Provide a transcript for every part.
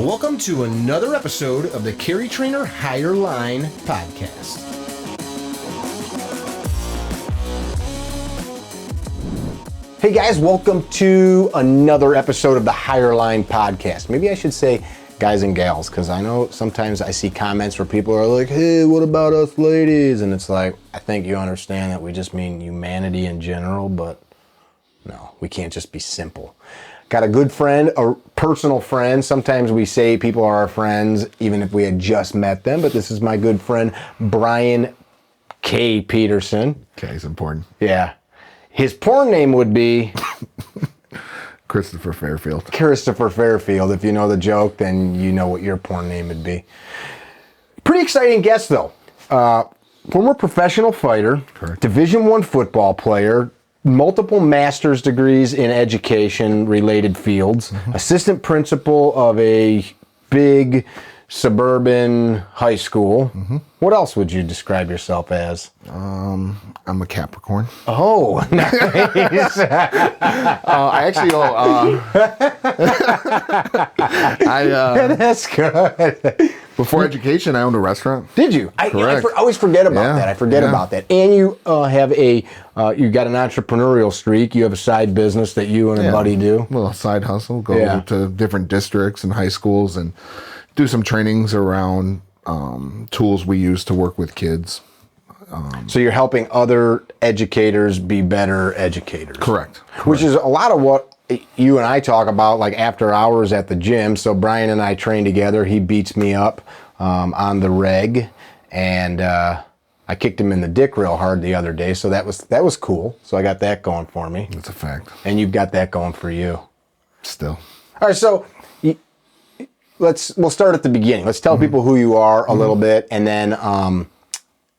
Welcome to another episode of the CarryTrainer Higher Line podcast. Hey guys, welcome to another episode of the Higher Line podcast. Maybe I should say guys and gals, because I know sometimes I see comments where people are like, hey, what about us ladies? And it's like, I think you understand that we just mean humanity in general, but no, we can't just be simple. Got a good friend, a personal friend. Sometimes we say people are our friends, even if we had just met them. But this is my good friend, Brian K. Peterson. K is important. Yeah. His porn name would be... Christopher Fairfield. Christopher Fairfield. If you know the joke, then you know what your porn name would be. Pretty exciting guest, though. Former professional fighter. Correct. Division I football player. Multiple master's degrees in education-related fields, assistant principal of a big suburban high school. What else would you describe yourself as? I'm a Capricorn. Oh, nice. That's good. Before education, I owned a restaurant. Did you? I always forget about that. I forget about that. And you have you got an entrepreneurial streak. You have a side business that you and a buddy do. A little side hustle. Go to different districts and high schools and do some trainings around tools we use to work with kids. So you're helping other educators be better educators. Correct. Which is a lot of what you and I talk about, like after hours at the gym. So Brian and I train together. He beats me up on the reg, and I kicked him in the dick real hard the other day. So that was cool. So I got that going for me. That's a fact. And you've got that going for you. Still. All right. So we'll start at the beginning. Let's tell people who you are a little bit, and then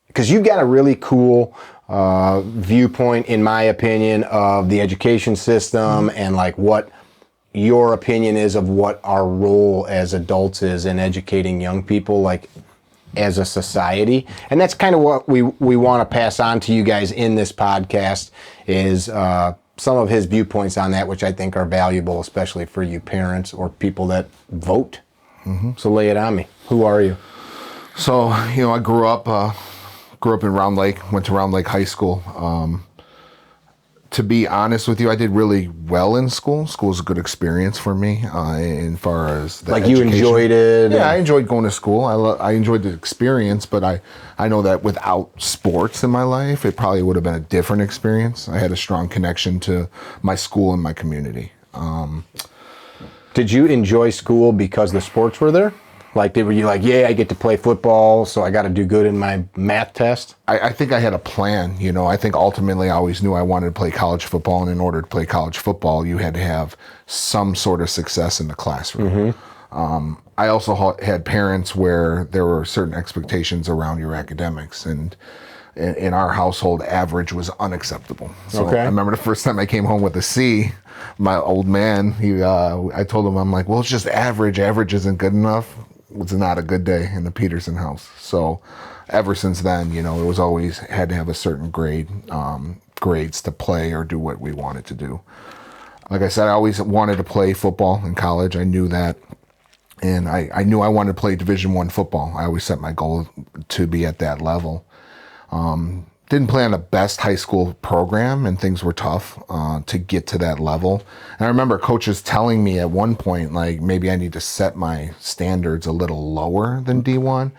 because you've got a really cool viewpoint, in my opinion, of the education system and like what your opinion is of what our role as adults is in educating young people, like as a society. And that's kind of what we want to pass on to you guys in this podcast is some of his viewpoints on that, which I think are valuable, especially for you parents or people that vote. So lay it on me. Who are you? So, I grew up in Round Lake, went to Round Lake High School. To be honest with you, I did really well in school. School was a good experience for me as far as the education. You enjoyed it? Yeah, I enjoyed going to school. I enjoyed the experience, but I know that without sports in my life, it probably would have been a different experience. I had a strong connection to my school and my community. Did you enjoy school because the sports were there? Like, were you like, yeah, I get to play football, so I got to do good in my math test? I think I had a plan. I think ultimately I always knew I wanted to play college football, and in order to play college football, you had to have some sort of success in the classroom. I also had parents where there were certain expectations around your academics, and in our household, average was unacceptable. So I remember the first time I came home with a C, my old man, I told him, I'm like, well, it's just average. Average isn't good enough. It's not a good day in the Peterson house. So ever since then, it was always had to have a certain grades to play or do what we wanted to do. Like I said, I always wanted to play football in college. I knew that. And I knew I wanted to play Division I football. I always set my goal to be at that level. Didn't play on the best high school program, and things were tough to get to that level. And I remember coaches telling me at one point, like, maybe I need to set my standards a little lower than D1.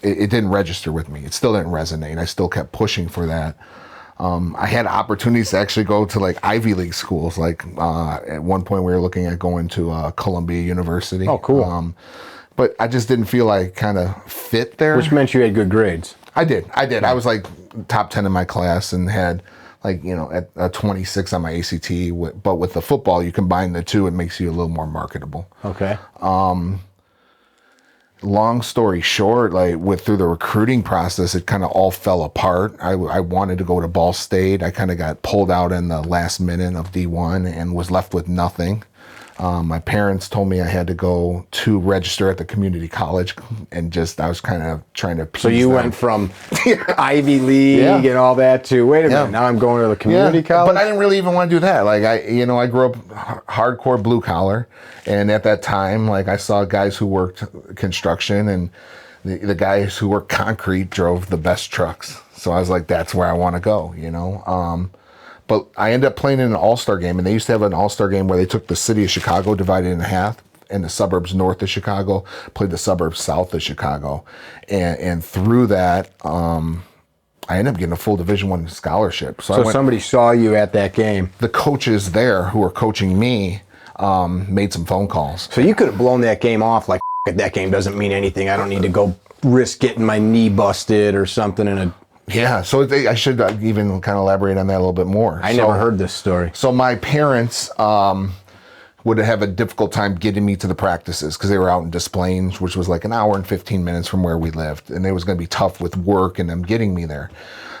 It didn't register with me. It still didn't resonate. I still kept pushing for that. I had opportunities to actually go to like Ivy League schools. Like at one point we were looking at going to Columbia University. Oh, cool. But I just didn't feel I kind of fit there. Which meant you had good grades. I did. I was like top 10 in my class and had like, at a 26 on my ACT. But with the football, you combine the two, it makes you a little more marketable. Okay. Long story short, through the recruiting process, it kind of all fell apart. I wanted to go to Ball State. I kind of got pulled out in the last minute of D1 and was left with nothing. My parents told me I had to go to register at the community college, and I was kind of trying to. So you went from Ivy League and all that to wait a minute. Now I'm going to the community college. But I didn't really even want to do that. Like I grew up hardcore blue collar, and at that time, like I saw guys who worked construction, and the guys who worked concrete drove the best trucks. So I was like, that's where I want to go. But I ended up playing in an all-star game, and they used to have an all-star game where they took the city of Chicago, divided it in half, and the suburbs north of Chicago played the suburbs south of Chicago. And through that, I ended up getting a full Division I scholarship. So somebody saw you at that game. The coaches there who were coaching me made some phone calls. So you could have blown that game off like, that game doesn't mean anything. I don't need to go risk getting my knee busted or something in a... Yeah, so I should even kind of elaborate on that a little bit more. I never heard this story. So my parents would have a difficult time getting me to the practices because they were out in Des Plaines, which was like an hour and 15 minutes from where we lived. And it was going to be tough with work and them getting me there.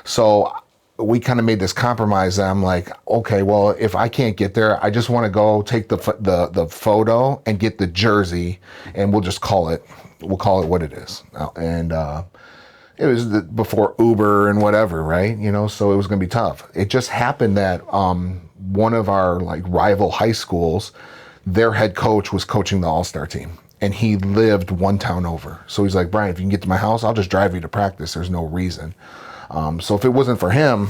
So we kind of made this compromise. And I'm like, okay, well, if I can't get there, I just want to go take the photo and get the jersey, and we'll call it what it is. And it was before Uber and whatever, right? So it was going to be tough. It just happened that one of our rival high schools, their head coach was coaching the all-star team, and he lived one town over. So he's like, Brian, if you can get to my house, I'll just drive you to practice. There's no reason. So if it wasn't for him,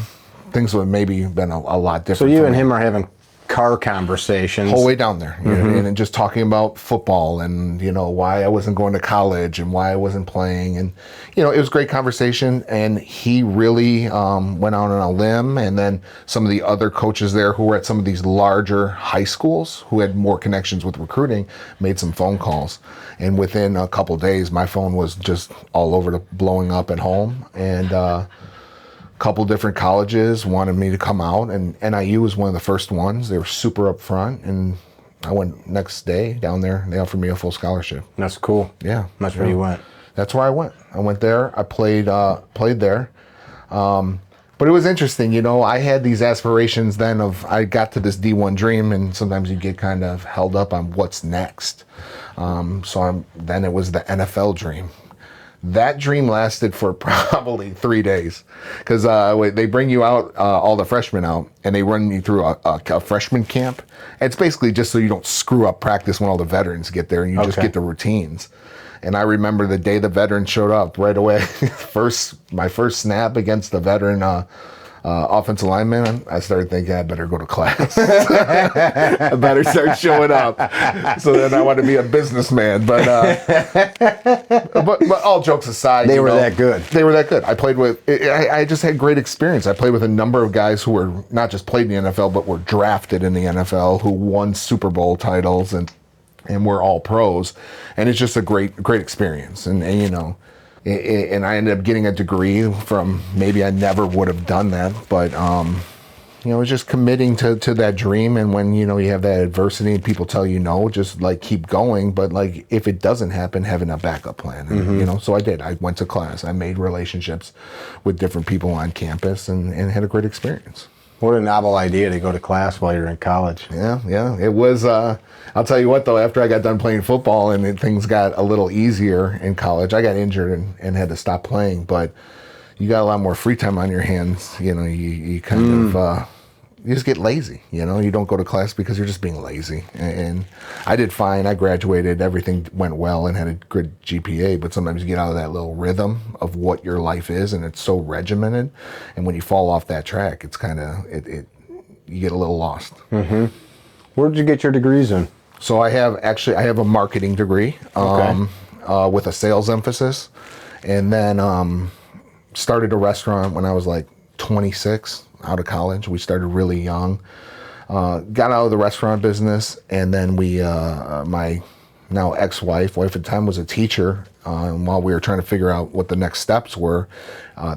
things would have maybe been a lot different. So you and him are having car conversations whole way down there, and just talking about football and why I wasn't going to college and why I wasn't playing, and it was a great conversation. And he really went out on a limb, and then some of the other coaches there who were at some of these larger high schools who had more connections with recruiting made some phone calls, and within a couple days my phone was just all over the blowing up at home. And couple different colleges wanted me to come out, and NIU was one of the first ones. They were super upfront, and I went next day down there. They offered me a full scholarship. That's cool. Yeah, that's where you went. That's where I went. I went there. I played there. But it was interesting, I had these aspirations then I got to this D1 dream, and sometimes you get kind of held up on what's next. Then it was the NFL dream. That dream lasted for probably 3 days, because they bring you out, all the freshmen out, and they run you through a freshman camp. It's basically just so you don't screw up practice when all the veterans get there, and you just get the routines. And I remember the day the veterans showed up, right away, my first snap against the veteran offensive lineman, I started thinking I better go to class. I better start showing up. So then I want to be a businessman. But all jokes aside, they were that good. They were that good. I just had great experience. I played with a number of guys who were not just played in the NFL, but were drafted in the NFL, who won Super Bowl titles and we're all pros. And it's just a great experience. And and I ended up getting a degree from, maybe I never would have done that, but it's just committing to that dream. And when you have that adversity and people tell you no, just keep going. But if it doesn't happen, having a backup plan. And, so I did. I went to class. I made relationships with different people on campus and had a great experience. What a novel idea to go to class while you're in college. Yeah. It was, I'll tell you what, though, after I got done playing football and things got a little easier in college, I got injured and had to stop playing. But you got a lot more free time on your hands. You kind of, you just get lazy. You don't go to class because you're just being lazy. And I did fine. I graduated. Everything went well and had a good GPA. But sometimes you get out of that little rhythm of what your life is, and it's so regimented. And when you fall off that track, it's kind of you get a little lost. Mm-hmm. Where did you get your degrees in? So I have a marketing degree with a sales emphasis, and then started a restaurant when I was 26. Out of college. We started really young, got out of the restaurant business, and then my now wife at the time was a teacher, and while we were trying to figure out what the next steps were,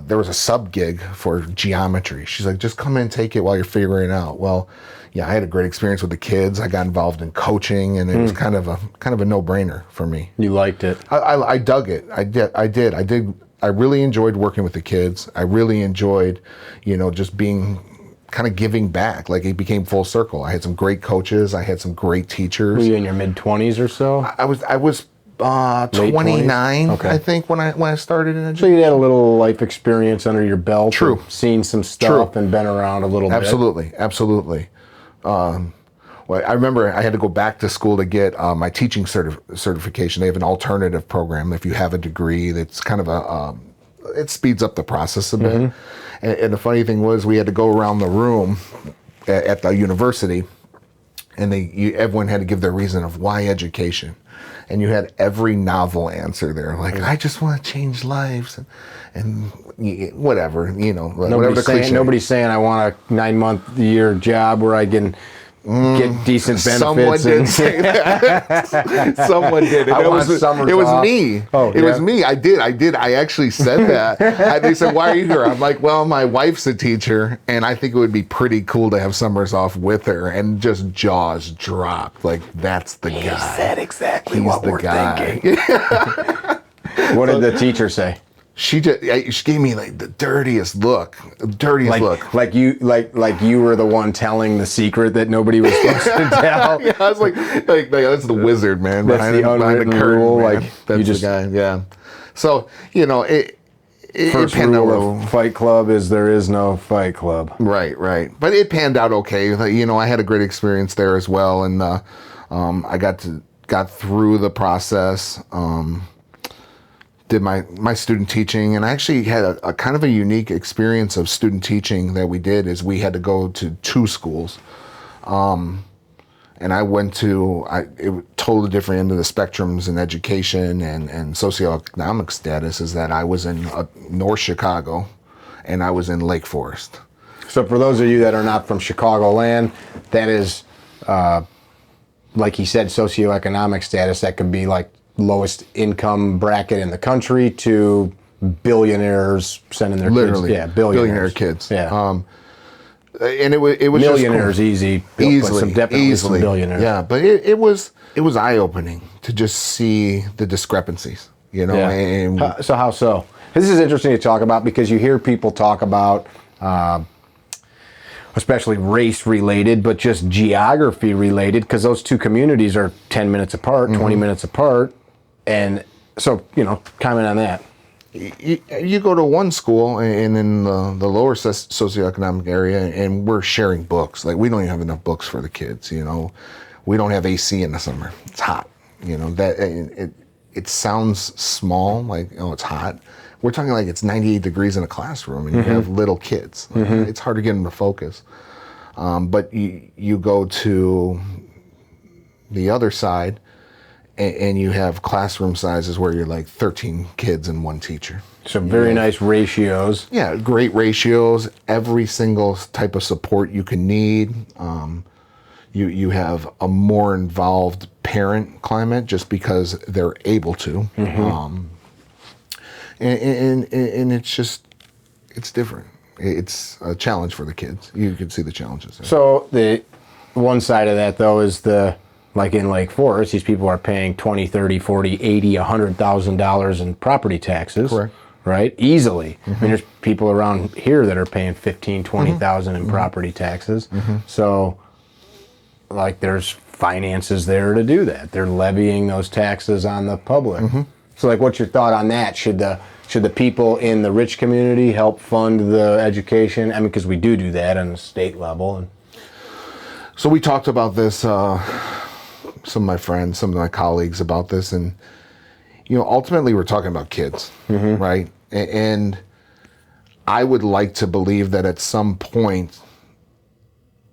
there was a sub gig for geometry. She's like, just come in and take it while you're figuring it out. Well, yeah, I had a great experience with the kids. I got involved in coaching, and it was kind of a no-brainer for me. You liked it. I dug it. I did. I really enjoyed working with the kids. I really enjoyed, just being kind of giving back. Like it became full circle. I had some great coaches. I had some great teachers. Were you in your mid-20s or so? I was 29, Okay. I think, when I started in So education. you had a little life experience under your belt. True. And seen some stuff and been around a little bit. Absolutely. Well, I remember I had to go back to school to get my teaching certification. They have an alternative program. If you have a degree, that's kind of it speeds up the process a bit. And the funny thing was, we had to go around the room at the university, and everyone had to give their reason of why education. And you had every novel answer there, like, I just want to change lives, and whatever, whatever the cliche. Nobody's saying I want a 9-month-year job where I can get decent benefits. Someone did say that. Someone did. I want It summers was off. me. Oh, it was me. I did. I actually said that. They said, "Why are you here?" I'm like, "Well, my wife's a teacher, and I think it would be pretty cool to have summers off with her." And just jaws dropped. Like, that's the guy. He said exactly He's what the we're guy. thinking. What did the teacher say? She gave me like the dirtiest look. Like you were the one telling the secret that nobody was supposed to tell. Yeah, I was like that's the wizard, man. That's the unwritten rule. Man. Like, that's you just, the guy. Yeah. So it first panned out rule of Fight Club is there is no Fight Club. Right. But it panned out okay. I had a great experience there as well, and I got through the process. Did my student teaching, and I actually had a kind of a unique experience of student teaching that we did. Is we had to go to 2 schools, and I went to totally different end of the spectrums in education and socioeconomic status. Is that I was in North Chicago, and I was in Lake Forest. So for those of you that are not from Chicagoland, that is, like he said, socioeconomic status. That could be like lowest income bracket in the country to billionaires sending their Literally, kids. Yeah, billionaires. billionaire kids. Yeah, And it was millionaires just cool. easy. Definitely some easily. billionaires. Yeah, but it was eye opening to just see the discrepancies. Yeah. And So how so? This is interesting to talk about because you hear people talk about, especially race related, but just geography related, because those 2 communities are 10 minutes apart, 20 minutes apart. And so, comment on that. you go to one school and in the lower socioeconomic area, and we're sharing books. Like, we don't even have enough books for the kids. We don't have AC in the summer. It's hot. That it sounds small, like, oh, it's hot. We're talking like it's 98 degrees in a classroom, and you have little kids. It's hard to get them to focus. But you go to the other side, and you have classroom sizes where you're like 13 kids and 1 teacher. So very nice ratios. Yeah, great ratios. Every single type of support you can need. You have a more involved parent climate just because they're able to. And it's different. It's a challenge for the kids. You can see the challenges there. So the one side of that, though, is like in Lake Forest, these people are paying $20, $30, $40, $80, $100,000 in property taxes. Correct. Right? Easily. I mean, there's people around here that are paying $15,000, $20,000 in property taxes. So, like, there's finances there to do that. They're levying those taxes on the public. So, like, what's your thought on that? Should the people in the rich community help fund the education? I mean, because we do that on a state level. So we talked about this, some of my friends, some of my colleagues about this, and ultimately we're talking about kids, right? And I would like to believe that at some point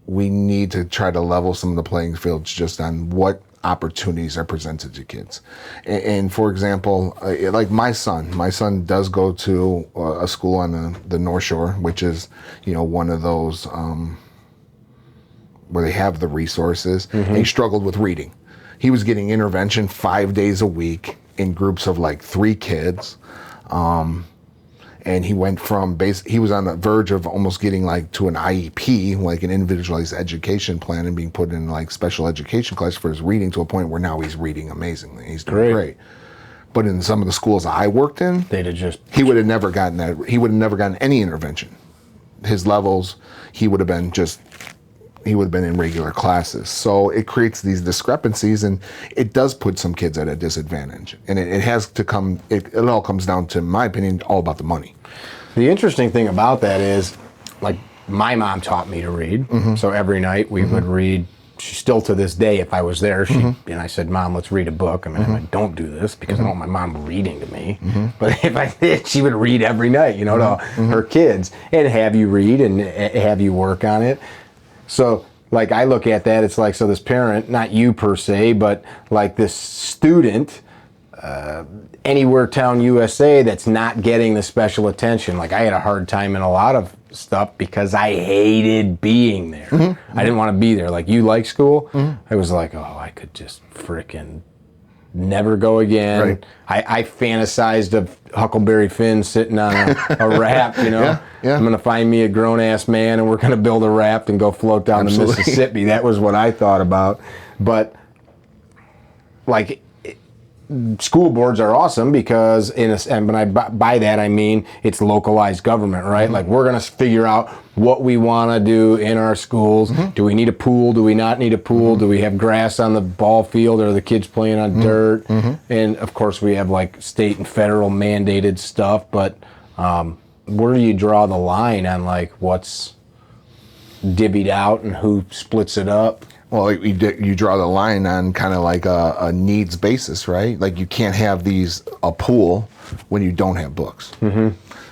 we need to try to level some of the playing fields just on what opportunities are presented to kids. And for example, like my son does go to a school on the North Shore, which is, one of those where they have the resources. And he struggled with reading. He was getting intervention 5 days a week in groups of like 3 kids. And he went from he was on the verge of almost getting like to an IEP, like an individualized education plan, and being put in like special education class for his reading, to a point where now he's reading amazingly. He's doing great. But in some of the schools I worked in, They'd have just... he would have never gotten that. He would have never gotten any intervention his levels, he would have been in regular classes. So it creates these discrepancies, and it does put some kids at a disadvantage. And it has to come, it all comes down to, in my opinion, all about the money. The interesting thing about that is, like, my mom taught me to read. So every night we would read. She still, to this day, if I was there, and I said, "Mom, let's read a book." I mean, I don't do this because I don't want my mom reading to me. But if I did, she would read every night, you know, to her kids, and have you read and have you work on it. So, like, I look at that, it's like, so this parent, not you per se, but like this student, anywhere town USA, that's not getting the special attention. Like, I had a hard time in a lot of stuff because I hated being there. I didn't want to be there. Like, you like school? I was like, oh, I could just frickin' never go again. Right. I fantasized of Huckleberry Finn sitting on a raft, you know. I'm going to find me a grown-ass man and we're going to build a raft and go float down the Mississippi. That was what I thought about. But, like, school boards are awesome because, and when by that I mean it's localized government, right? Like, we're going to figure out what we want to do in our schools. Do we need a pool? Do we not need a pool? Do we have grass on the ball field, or are the kids playing on dirt? And of course we have, like, state and federal mandated stuff, but where do you draw the line on, like, what's divvied out and who splits it up? Well, you draw the line on kind of like a needs basis, right? Like, you can't have a pool when you don't have books.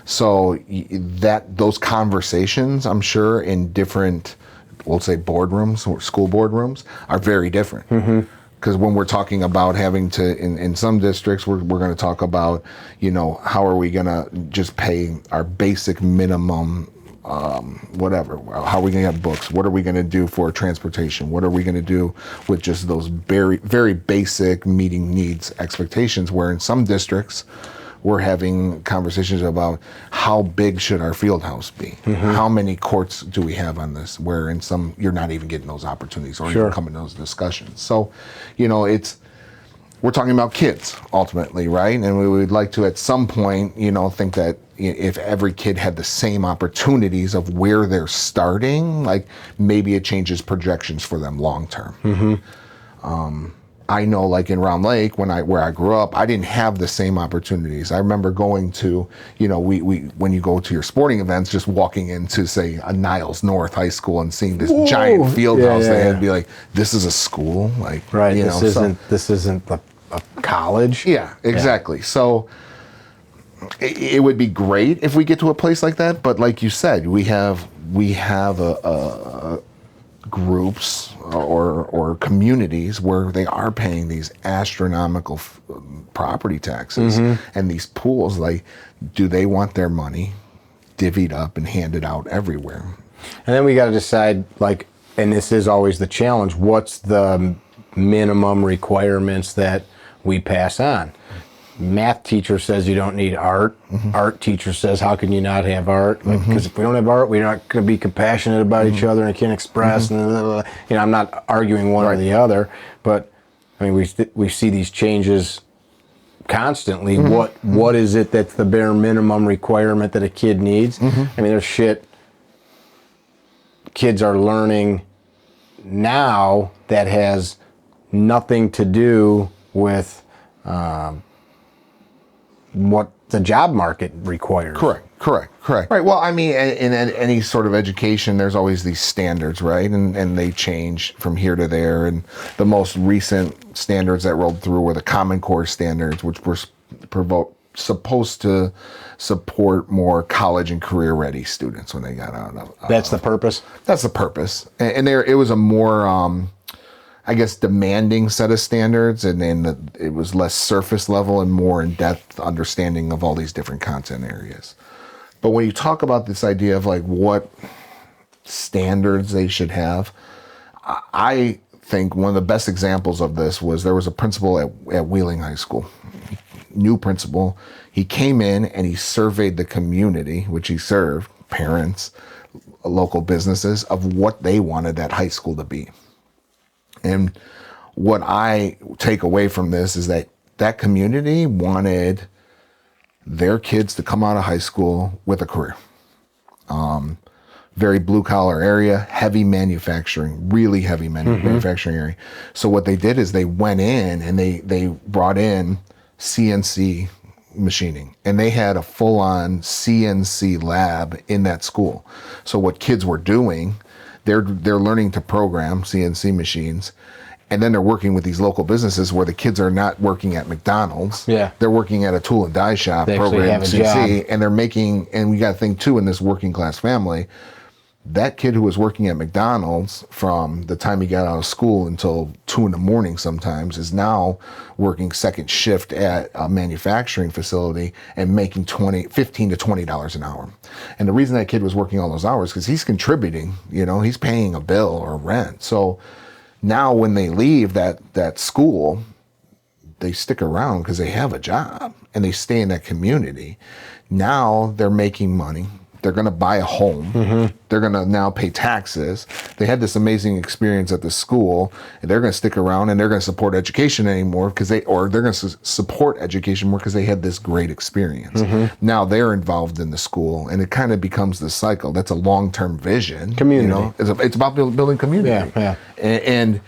So those conversations, I'm sure, in different, we'll say, boardrooms or school boardrooms, are very different. Because when we're talking about having to, in some districts, we're going to talk about, you know, how are we going to just pay our basic minimum, whatever. How are we going to have books? What are we going to do for transportation? What are we going to do with just those very, very basic meeting needs expectations? Where in some districts, we're having conversations about how big should our field house be? How many courts do we have on this? Where in some, you're not even getting those opportunities or even coming to those discussions. So, you know, we're talking about kids ultimately, right? And we would like to, at some point, you know, think that if every kid had the same opportunities of where they're starting, like, maybe it changes projections for them long term. I know, like, in Round Lake, where I grew up, I didn't have the same opportunities. I remember going to, you know, when you go to your sporting events, just walking into, say, a Niles North High School and seeing this giant field house, and be like, this is a school, like, right? You This isn't a college. Yeah, exactly. So it would be great if we get to a place like that, but like you said, we have groups or communities where they are paying these astronomical property taxes and these pools. Like, do they want their money divvied up and handed out everywhere? And then we got to decide, like, and this is always the challenge, what's the minimum requirements that we pass on? Math teacher says you don't need art. Art teacher says, how can you not have art? Because if we don't have art, we're not going to be compassionate about each other and can't express. And you know, I'm not arguing one or the other, but I mean, we see these changes constantly. What is it that's the bare minimum requirement that a kid needs? I mean, there's shit kids are learning now that has nothing to do with what the job market requires. Correct. Right. Well, I mean, in any sort of education, there's always these standards, right? And they change from here to there. And the most recent standards that rolled through were the Common Core standards, which were supposed to support more college and career-ready students when they got out of. That's the purpose? That's the purpose. And it was a more, I guess, demanding set of standards, and then it was less surface level and more in-depth understanding of all these different content areas. But when you talk about this idea of, like, what standards they should have, I think one of the best examples of this was there was a principal at Wheeling High School, new principal. He came in and he surveyed the community, which he served, parents, local businesses, of what they wanted that high school to be. And what I take away from this is that community wanted their kids to come out of high school with a career. very blue collar area, heavy manufacturing, really heavy manufacturing area. So what they did is they went in and they brought in CNC machining, and they had a full-on CNC lab in that school. So what kids were doing, they're learning to program CNC machines, and then they're working with these local businesses where the kids are not working at McDonald's. Yeah. They're working at a tool and die shop They actually program have a CNC, job. and they're making, and we got to think too, in this working class family, that kid who was working at McDonald's from the time he got out of school until 2 a.m. sometimes is now working second shift at a manufacturing facility and making $15 to $20 an hour. And the reason that kid was working all those hours because he's contributing, he's paying a bill or rent. So now when they leave that school, they stick around because they have a job and they stay in that community. Now they're making money. They're going to buy a home. They're going to now pay taxes. They had this amazing experience at the school, and they're going to stick around and they're going to support education anymore they're going to support education more because they had this great experience. Now they're involved in the school, and it kind of becomes this cycle. That's a long-term vision. Community. It's about building community. Yeah. And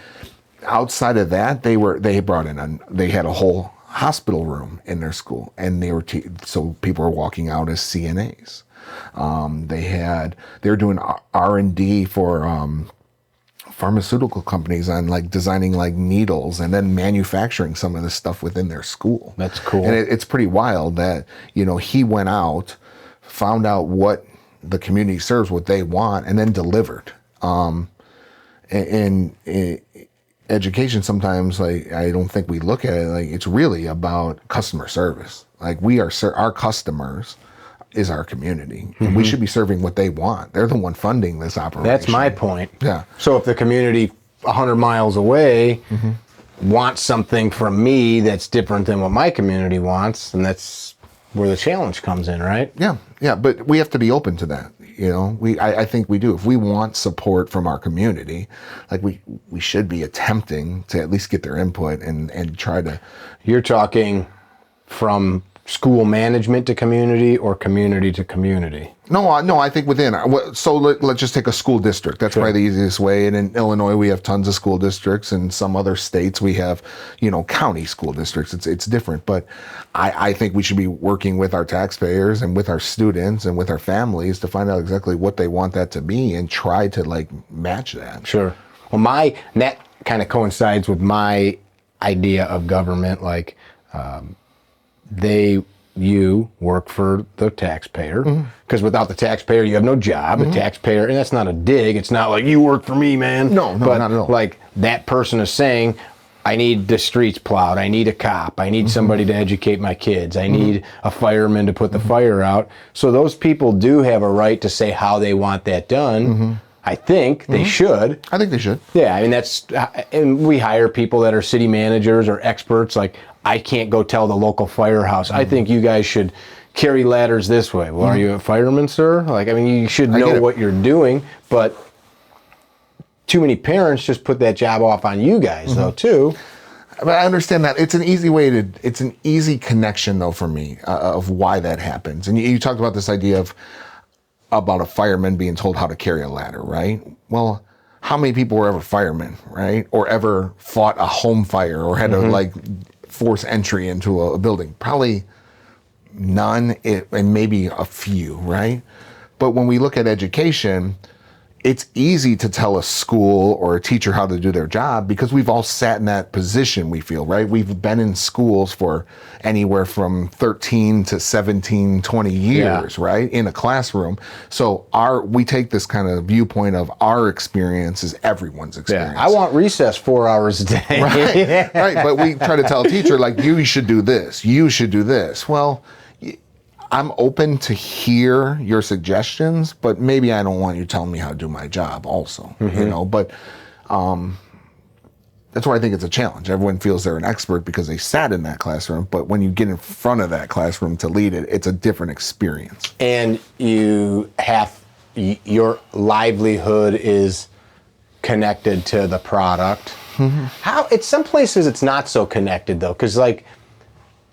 outside of that, they had a whole hospital room in their school, and so people were walking out as CNAs. They were doing R&D for pharmaceutical companies on like designing like needles and then manufacturing some of this stuff within their school. That's cool. And it's pretty wild that, he went out, found out what the community serves, what they want, and then delivered. Education sometimes, like, I don't think we look at it like it's really about customer service. Like our customers is our community, and we should be serving what they want. They're the one funding this operation. That's my point. Yeah. So if the community 100 miles away wants something from me that's different than what my community wants, then that's where the challenge comes in, right? Yeah. But we have to be open to that. I think we do. If we want support from our community, like we should be attempting to at least get their input and try to. You're talking from school management to community or community to community? No, I think within. So let's just take a school district. That's probably the easiest way. And in Illinois, we have tons of school districts. In some other states, we have, county school districts. It's different. But I think we should be working with our taxpayers and with our students and with our families to find out exactly what they want that to be and try to match that. Sure. Well, that kind of coincides with my idea of government. You work for the taxpayer, because without the taxpayer, you have no job. The taxpayer, and that's not a dig. It's not like you work for me, man. No, but not at all. Like that person is saying, I need the streets plowed. I need a cop. I need somebody to educate my kids. I need a fireman to put the fire out. So those people do have a right to say how they want that done. I think they should. I think they should. Yeah, I mean, and we hire people that are city managers or experts. Like, I can't go tell the local firehouse, I think you guys should carry ladders this way. Well, are you a fireman, sir? You should know what you're doing, but too many parents just put that job off on you guys, though, too. But I understand that. It's an easy connection, though, for me, of why that happens. And you talked about this idea about a fireman being told how to carry a ladder, right? Well, how many people were ever firemen, right? Or ever fought a home fire or had to force entry into a building? Probably none, and maybe a few, right? But when we look at education, it's easy to tell a school or a teacher how to do their job because we've all sat in that position, we feel, right? We've been in schools for anywhere from 13 to 17, 20 years, right? In a classroom. So we take this kind of viewpoint of our experience is everyone's experience. Yeah, I want recess 4 hours a day. Right. But we try to tell a teacher, you should do this. You should do this. Well, I'm open to hear your suggestions, but maybe I don't want you telling me how to do my job also, but that's where I think it's a challenge. Everyone feels they're an expert because they sat in that classroom, but when you get in front of that classroom to lead it, it's a different experience. And your livelihood is connected to the product. How, at some places it's not so connected though, because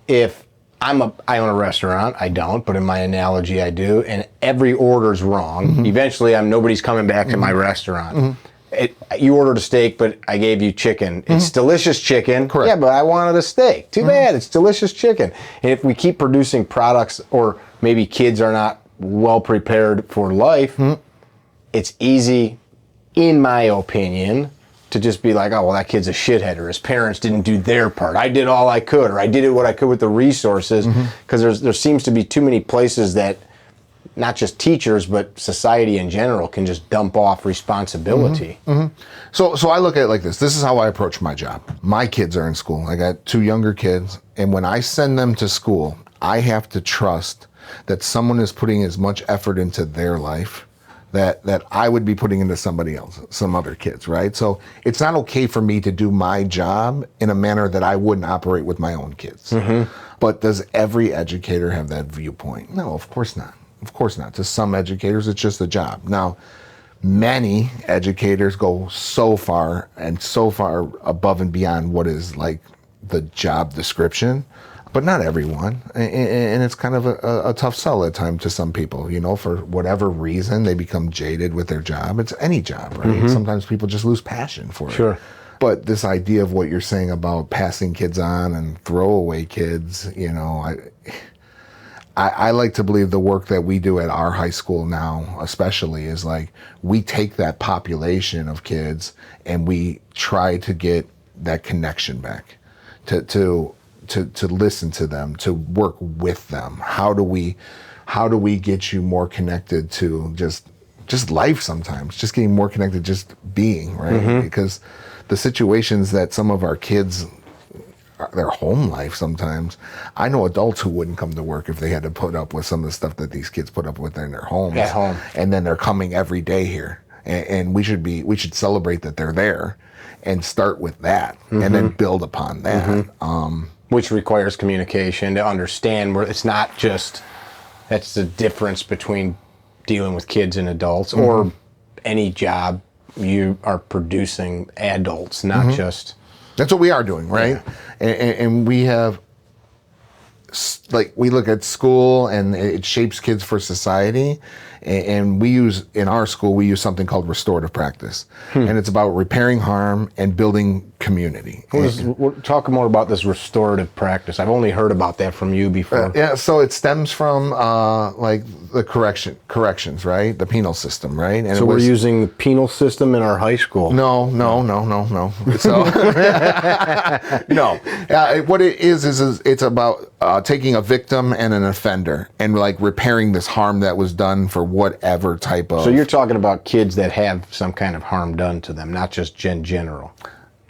if I own a restaurant. I don't, but in my analogy, I do. And every order's wrong. Eventually, nobody's coming back to my restaurant. You ordered a steak, but I gave you chicken. It's delicious chicken. Correct. Yeah, but I wanted a steak. Too bad. It's delicious chicken. And if we keep producing products, or maybe kids are not well prepared for life, it's easy, in my opinion, to just be like, oh, well, that kid's a shithead, or his parents didn't do their part. I did all I could, or I did what I could with the resources, because there seems to be too many places that not just teachers, but society in general can just dump off responsibility. So I look at it like this. This is how I approach my job. My kids are in school. I got 2 younger kids, and when I send them to school, I have to trust that someone is putting as much effort into their life that I would be putting into somebody else, some other kids, right? So it's not okay for me to do my job in a manner that I wouldn't operate with my own kids. But does every educator have that viewpoint? No, of course not. Of course not. To some educators, it's just a job. Now, many educators go so far above and beyond what is like the job description, but not everyone. And it's kind of a tough sell at times to some people, for whatever reason, they become jaded with their job. It's any job, right? Sometimes people just lose passion for it. Sure. But this idea of what you're saying about passing kids on and throwaway kids, I like to believe the work that we do at our high school now, especially, is like we take that population of kids and we try to get that connection back, to listen to them, to work with them. How do we get you more connected to just life sometimes, just getting more connected, just being, right? Because the situations that some of our kids, their home life sometimes, I know adults who wouldn't come to work if they had to put up with some of the stuff that these kids put up with in their homes. At home. And then they're coming every day here. And we should celebrate that they're there and start with that and then build upon that. Which requires communication to understand where it's not just, that's the difference between dealing with kids and adults, or any job. You are producing adults, not just. That's what we are doing, right? Yeah. And we have, like, we look at school and it shapes kids for society. And in our school, we use something called restorative practice. And it's about repairing harm and building community. Talk more about this restorative practice. I've only heard about that from you before. So it stems from like the corrections, right? The penal system, right? And so we're using the penal system in our high school. No. So no. What it is it's about taking a victim and an offender and like repairing this harm that was done for whatever type of. So you're talking about kids that have some kind of harm done to them, not just general.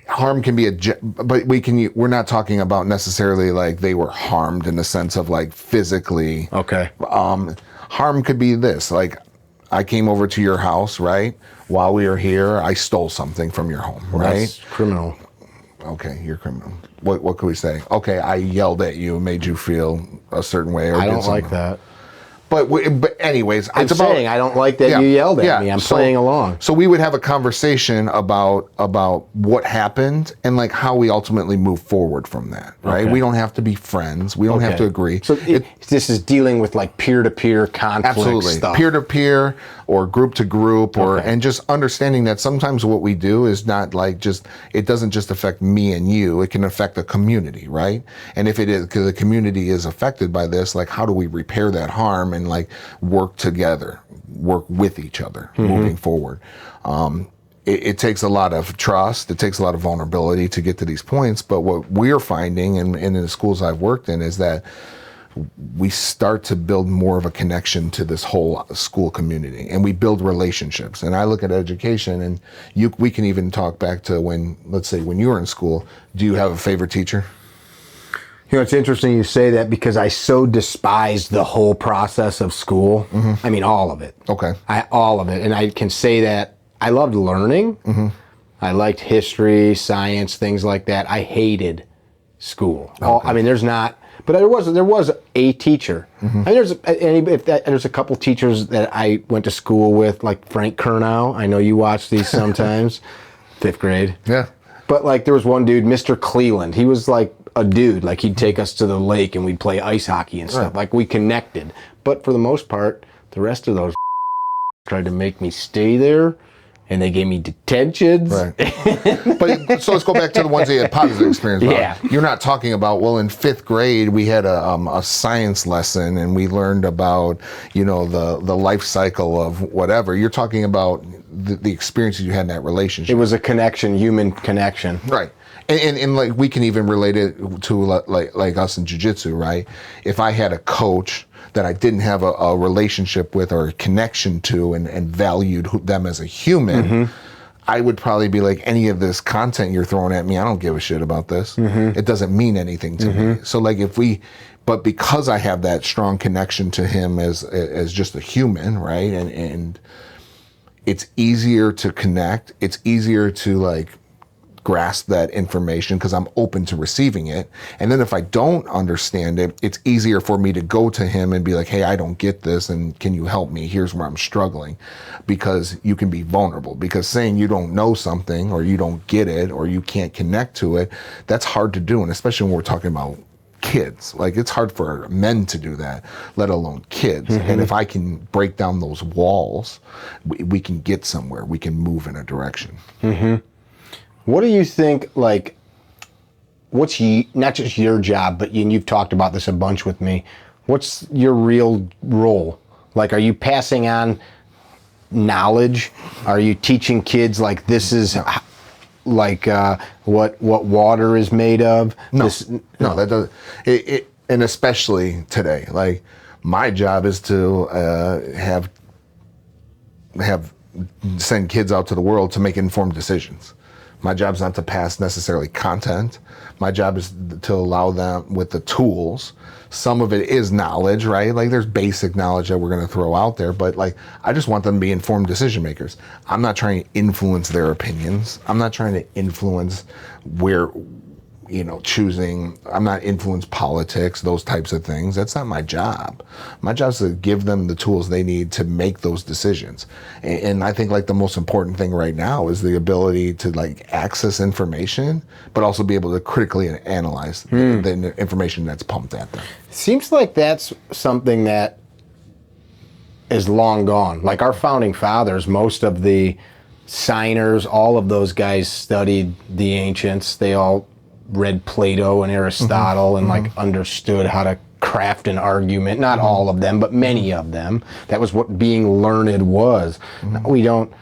Harm can be but we're not talking about necessarily like they were harmed in the sense of like physically. Okay. Harm could be this, like I came over to your house, right? While we were here, I stole something from your home, right? That's criminal. Okay, you're criminal. What could we say? Okay, I yelled at you and made you feel a certain way. Or I don't like that. But anyways, I'm saying I don't like that you yelled at me. I'm playing along. So we would have a conversation about what happened and like how we ultimately move forward from that, right? We don't have to be friends. We don't have to agree. So this is dealing with like peer-to-peer conflict stuff. Peer-to-peer or group-to-group, and just understanding that sometimes what we do is not like it doesn't just affect me and you. It can affect the community, right? And if it is, because the community is affected by this, like how do we repair that harm and like work together, work with each other moving forward. It takes a lot of trust. It takes a lot of vulnerability to get to these points. But what we're finding and in the schools I've worked in is that we start to build more of a connection to this whole school community, and we build relationships. And I look at education, and we can even talk back to let's say when you were in school. Do you have a favorite teacher? It's interesting you say that because I so despised the whole process of school. I mean, all of it. Okay. All of it. And I can say that I loved learning. I liked history, science, things like that. I hated school. Okay. I mean, there's was a teacher. I mean, there's a couple teachers that I went to school with, like Frank Kernow. I know you watch these sometimes. 5th grade. Yeah. But like there was one dude, Mr. Cleland. He was like a dude. Like he'd take us to the lake and we'd play ice hockey and stuff. Right. Like we connected. But for the most part, the rest of those tried to make me stay there. And they gave me detentions. Right. But so let's go back to the ones that you had positive experience about. Yeah. You're not talking about, well, in 5th grade, we had a science lesson and we learned about, you know, the life cycle of whatever. You're talking about the experiences you had in that relationship. It was a connection, human connection. Right. And like we can even relate it to like us in jiu-jitsu, right? If I had a coach that I didn't have a relationship with or a connection to and valued them as a human, I would probably be like, any of this content you're throwing at me, I don't give a shit about this. It doesn't mean anything to me. So like but because I have that strong connection to him as just a human, right? And it's easier to connect. It's easier to like grasp that information because I'm open to receiving it. And then if I don't understand it, it's easier for me to go to him and be like, hey, I don't get this and can you help me? Here's where I'm struggling. Because you can be vulnerable. Because saying you don't know something or you don't get it or you can't connect to it, that's hard to do. And especially when we're talking about kids. Like it's hard for men to do that, let alone kids. And if I can break down those walls, we can get somewhere. We can move in a direction. What do you think, like, what's not just your job, but you've talked about this a bunch with me, what's your real role? Like, are you passing on knowledge? Are you teaching kids, like, this is, like, what water is made of? No, that doesn't, and especially today, like, my job is to send kids out to the world to make informed decisions. My job's not to pass necessarily content. My job is to allow them with the tools. Some of it is knowledge, right? Like there's basic knowledge that we're going to throw out there, but like I just want them to be informed decision makers. I'm not trying to influence their opinions. I'm not trying to influence where, you know, I'm not influence politics, those types of things. That's not my job. My job is to give them the tools they need to make those decisions. And I think like the most important thing right now is the ability to like access information, but also be able to critically analyze the information that's pumped at them. Seems like that's something that is long gone. Like our founding fathers, most of the signers, all of those guys studied the ancients. They all read Plato and Aristotle and like understood how to craft an argument. Not all of them, but many of them. That was what being learned was. Now we don't.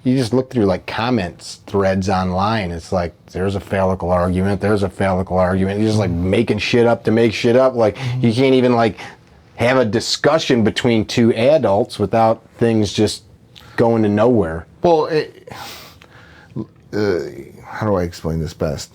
You just look through like comments threads online. It's like there's a phallical argument. There's a phallical argument. You're just like making shit up to make shit up. Like you can't even like have a discussion between two adults without things just going to nowhere. Well, how do I explain this best?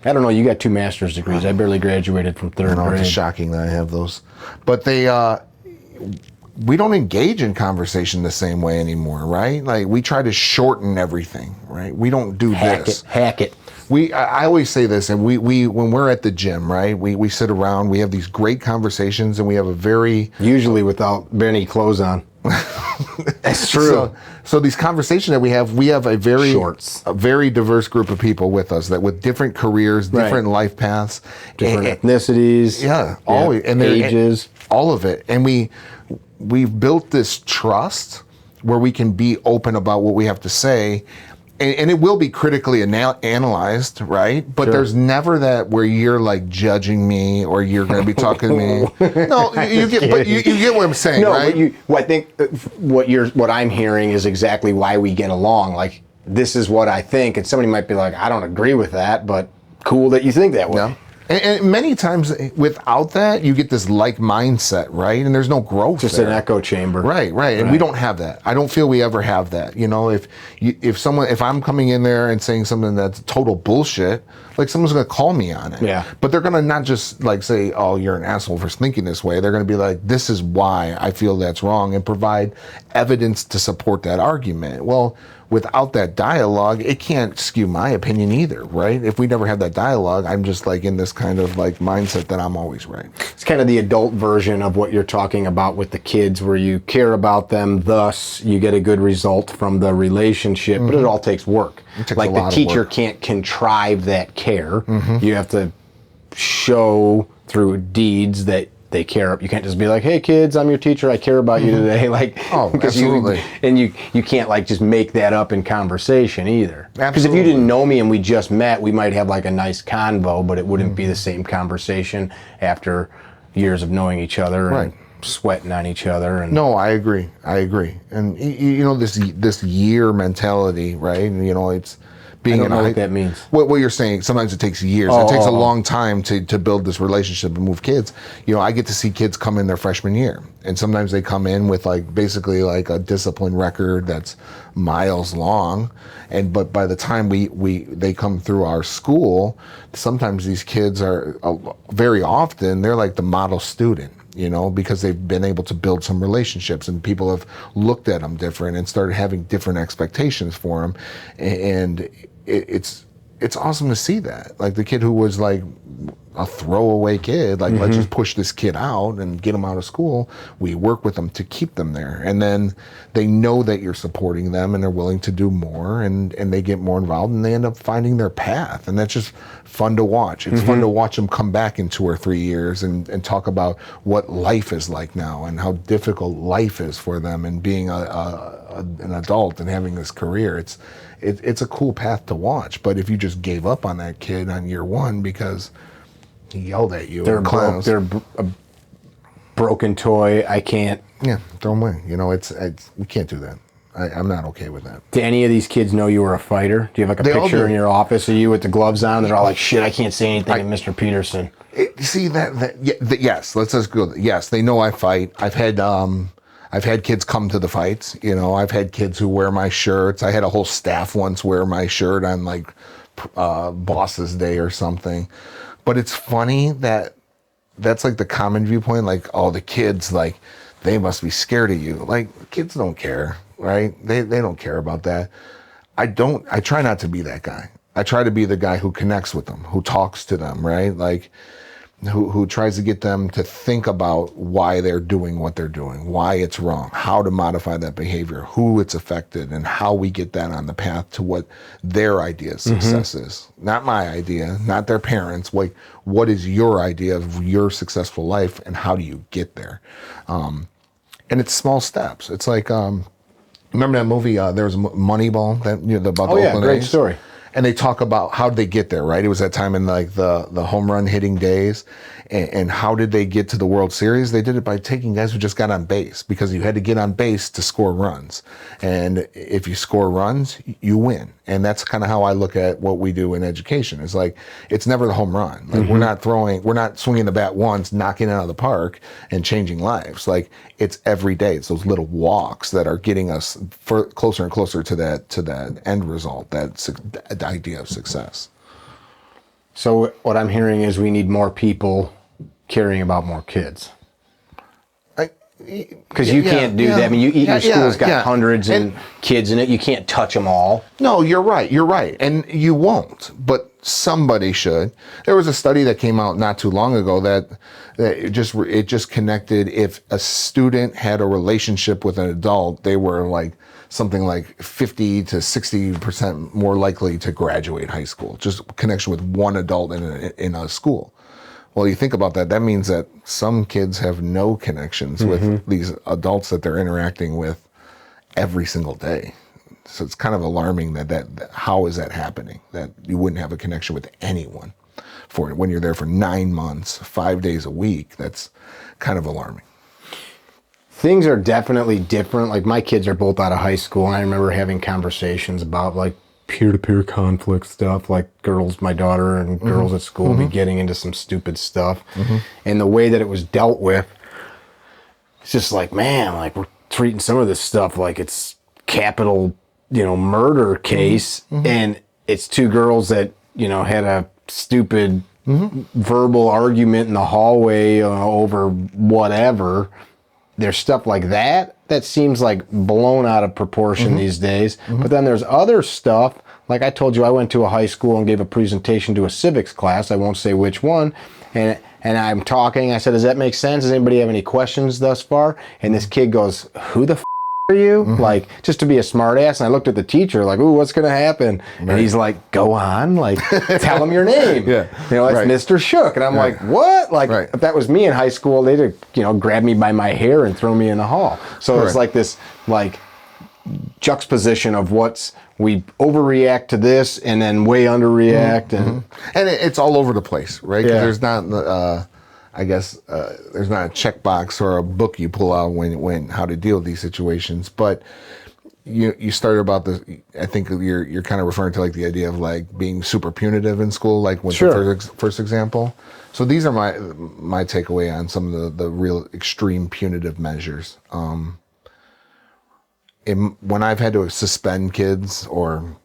I don't know. You got 2 master's degrees. I barely graduated from 3rd grade. It's shocking that I have those. But we don't engage in conversation the same way anymore, right? Like we try to shorten everything, right? We don't do this. Hack it. I always say this, and we when we're at the gym, right? We sit around, we have these great conversations, and we have a very usually without any clothes on. That's true. So these conversations that we have a very Shorts. A very diverse group of people with us that with different careers, different life paths, different ethnicities. Yeah, always and ages, all of it, and we've built this trust where we can be open about what we have to say. And it will be critically analyzed, right? But there's never that where you're like judging me or you're going to be talking to me. No, you get what I'm saying, no, right? I think what I'm hearing is exactly why we get along. Like this is what I think, and somebody might be like, I don't agree with that, but cool that you think that way. Yeah. And many times without that, you get this like mindset, right? And there's no growth. Just there. an echo chamber. Right. And we don't have that. I don't feel we ever have that. You know, if I'm coming in there and saying something that's total bullshit, like someone's going to call me on it. Yeah. But they're going to not just like say, oh, you're an asshole for thinking this way. They're going to be like, this is why I feel that's wrong and provide evidence to support that argument. Well, without that dialogue, it can't skew my opinion either, right? If we never have that dialogue, I'm just like in this kind of like mindset that I'm always right. It's kind of the adult version of what you're talking about with the kids, where you care about them, thus you get a good result from the relationship, but it all takes work. Like the teacher can't contrive that care. You have to show through deeds that they care. You can't just be like, hey kids, I'm your teacher, I care about you today. Like, absolutely. You can't like just make that up in conversation either. Because if you didn't know me and we just met, we might have like a nice convo, but it wouldn't be the same conversation after years of knowing each other and sweating on each other. And no, I agree. And you know, this year mentality, right? And, you know, it's being I don't know what that means. What you're saying, sometimes it takes years. It takes a long time to build this relationship and move kids. You know, I get to see kids come in their freshman year, and sometimes they come in with like basically like a discipline record that's miles long. But by the time they come through our school, sometimes these kids are very often they're like the model student. You know, because they've been able to build some relationships and people have looked at them different and started having different expectations for them. And it's awesome to see that. Like the kid who was like a throwaway kid, like let's just push this kid out and get him out of school. We work with them to keep them there. And then they know that you're supporting them and they're willing to do more and they get more involved and they end up finding their path. And that's just fun to watch. It's fun to watch them come back in 2 or 3 years and talk about what life is like now and how difficult life is for them and being an adult and having this career. It's a cool path to watch. But if you just gave up on that kid on year one because he yelled at you, they're a broken toy, I can't. Yeah, throw them away. You know, we can't do that. I'm not okay with that. Do any of these kids know you were a fighter? Do you have like a picture in your office of you with the gloves on? They're all like, shit, I can't say anything to Mr. Peterson. Yes, let's just go. Yes, they know I fight. I've had kids come to the fights. You know, I've had kids who wear my shirts. I had a whole staff once wear my shirt on like Boss's Day or something. But it's funny that's like the common viewpoint. Like, oh, the kids, like, they must be scared of you. Like, kids don't care, right? They don't care about that. I try not to be that guy. I try to be the guy who connects with them, who talks to them, right? Like, who tries to get them to think about why they're doing what they're doing, why it's wrong, how to modify that behavior, who it's affected, and how we get that on the path to what their idea of success is. Not my idea, not their parents. Like, what is your idea of your successful life, and how do you get there? And it's small steps. It's like, remember that movie, there was Moneyball, about the Oakland great A's? story. And they talk about how did they get there, right? It was that time in like the home run hitting days. And how did they get to the World Series? They did it by taking guys who just got on base because you had to get on base to score runs. And if you score runs, you win. And that's kind of how I look at what we do in education. It's like, it's never the home run. Like we're not swinging the bat once, knocking it out of the park and changing lives. Like it's every day. It's those little walks that are getting us closer and closer to that end result, that idea of success. So what I'm hearing is we need more people caring about more kids. Because you can't do that. I mean, your school's got hundreds and kids in it. You can't touch them all. No, you're right. And you won't, but somebody should. There was a study that came out not too long ago that it just connected. If a student had a relationship with an adult, they were like something like 50 to 60% more likely to graduate high school. Just connection with one adult in a school. Well, you think about that, that means that some kids have no connections with these adults that they're interacting with every single day. So it's kind of alarming that how is that happening? That you wouldn't have a connection with anyone for it when you're there for 9 months, 5 days a week. That's kind of alarming. Things are definitely different. Like my kids are both out of high school, and I remember having conversations about like peer-to-peer conflict stuff, like girls, my daughter and girls at school be getting into some stupid stuff. And the way that it was dealt with, it's just like, man, like we're treating some of this stuff like it's capital, murder case. And it's two girls that, had a stupid verbal argument in the hallway over whatever. There's stuff like that that seems like blown out of proportion these days. But then there's other stuff. Like I told you, I went to a high school and gave a presentation to a civics class. I won't say which one. And I'm talking. I said, does that make sense? Does anybody have any questions thus far? And this kid goes, who the are you? Like, just to be a smart ass. And I looked at the teacher like, ooh, what's going to happen? Right. And he's like, go on. Like, tell him your name. Yeah. You know, that's Mr. Shook. And I'm like, what? Like, if that was me in high school, they'd have, you know, grabbed me by my hair and throw me in the hall. So it's like this, like, juxtaposition of we overreact to this and then way underreact. And it's all over the place, right? Yeah. There's not, I guess, there's not a checkbox or a book you pull out when how to deal with these situations. But you started about this. I think you're kind of referring to like the idea of like being super punitive in school, like with the first example. So these are my takeaway on some of the real extreme punitive measures. When I've had to suspend kids or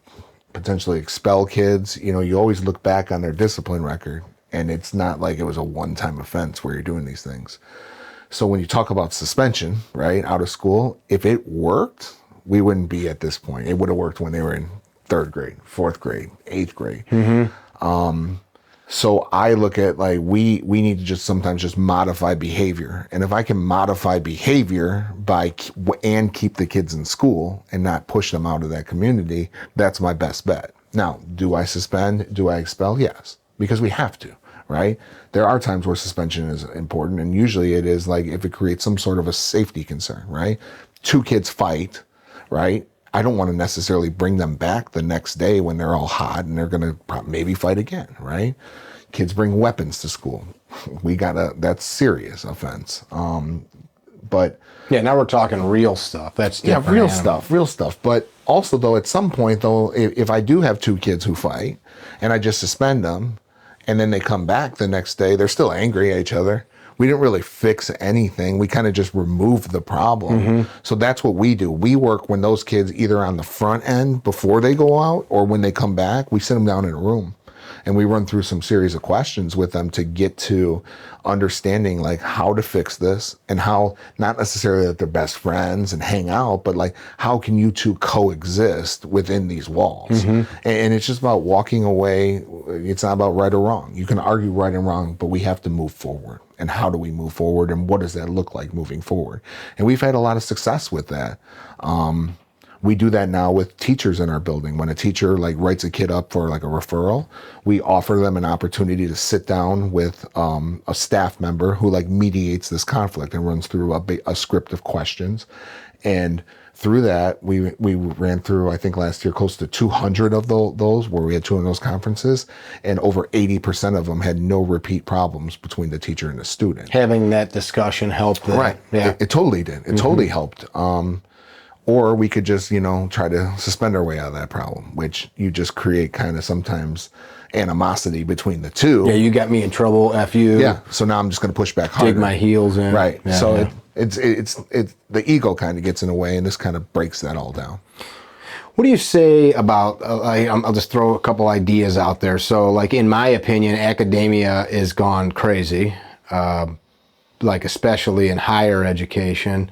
potentially expel kids, you know, you always look back on their discipline record. And it's not like it was a one-time offense where you're doing these things. So when you talk about suspension, right, out of school, if it worked, we wouldn't be at this point. It would have worked when they were in 3rd grade, 4th grade, 8th grade. So I look at like we need to sometimes just modify behavior. And if I can modify behavior and keep the kids in school and not push them out of that community, that's my best bet. Now, do I suspend? Do I expel? Yes, because we have to. Right? There are times where suspension is important, and usually it is like if it creates some sort of a safety concern, right? 2 kids fight, right? I don't want to necessarily bring them back the next day when they're all hot and they're going to maybe fight again, right? Kids bring weapons to school. That's serious offense. But yeah, now we're talking real stuff. That's different. Yeah, real stuff. But also though, at some point though, if I do have 2 kids who fight and I just suspend them, and then they come back the next day, they're still angry at each other. We didn't really fix anything. We kind of just removed the problem. So that's what we do. We work when those kids either on the front end before they go out or when they come back, we sit them down in a room and we run through some series of questions with them to get to understanding like how to fix this and how, not necessarily that they're best friends and hang out, but like how can you two coexist within these walls? And it's just about walking away. It's not about right or wrong. You can argue right and wrong, but we have to move forward. And how do we move forward? And what does that look like moving forward? And we've had a lot of success with that. We do that now with teachers in our building. When a teacher like writes a kid up for like a referral, we offer them an opportunity to sit down with a staff member who like mediates this conflict and runs through a script of questions. And through that, we ran through, I think last year, close to 200 of those, where we had 2 of those conferences, and over 80% of them had no repeat problems between the teacher and the student. Having that discussion helped. Right. Yeah. It totally did. It totally helped. Or we could just, try to suspend our way out of that problem, which you just create kind of sometimes animosity between the two. Yeah, you got me in trouble, F you. Yeah, so now I'm just going to push back harder. Dig my heels in. Right. Yeah, so yeah. It's the ego kind of gets in the way, and this kind of breaks that all down. What do you say about, I'll just throw a couple ideas out there. So like in my opinion, academia is gone crazy, like especially in higher education.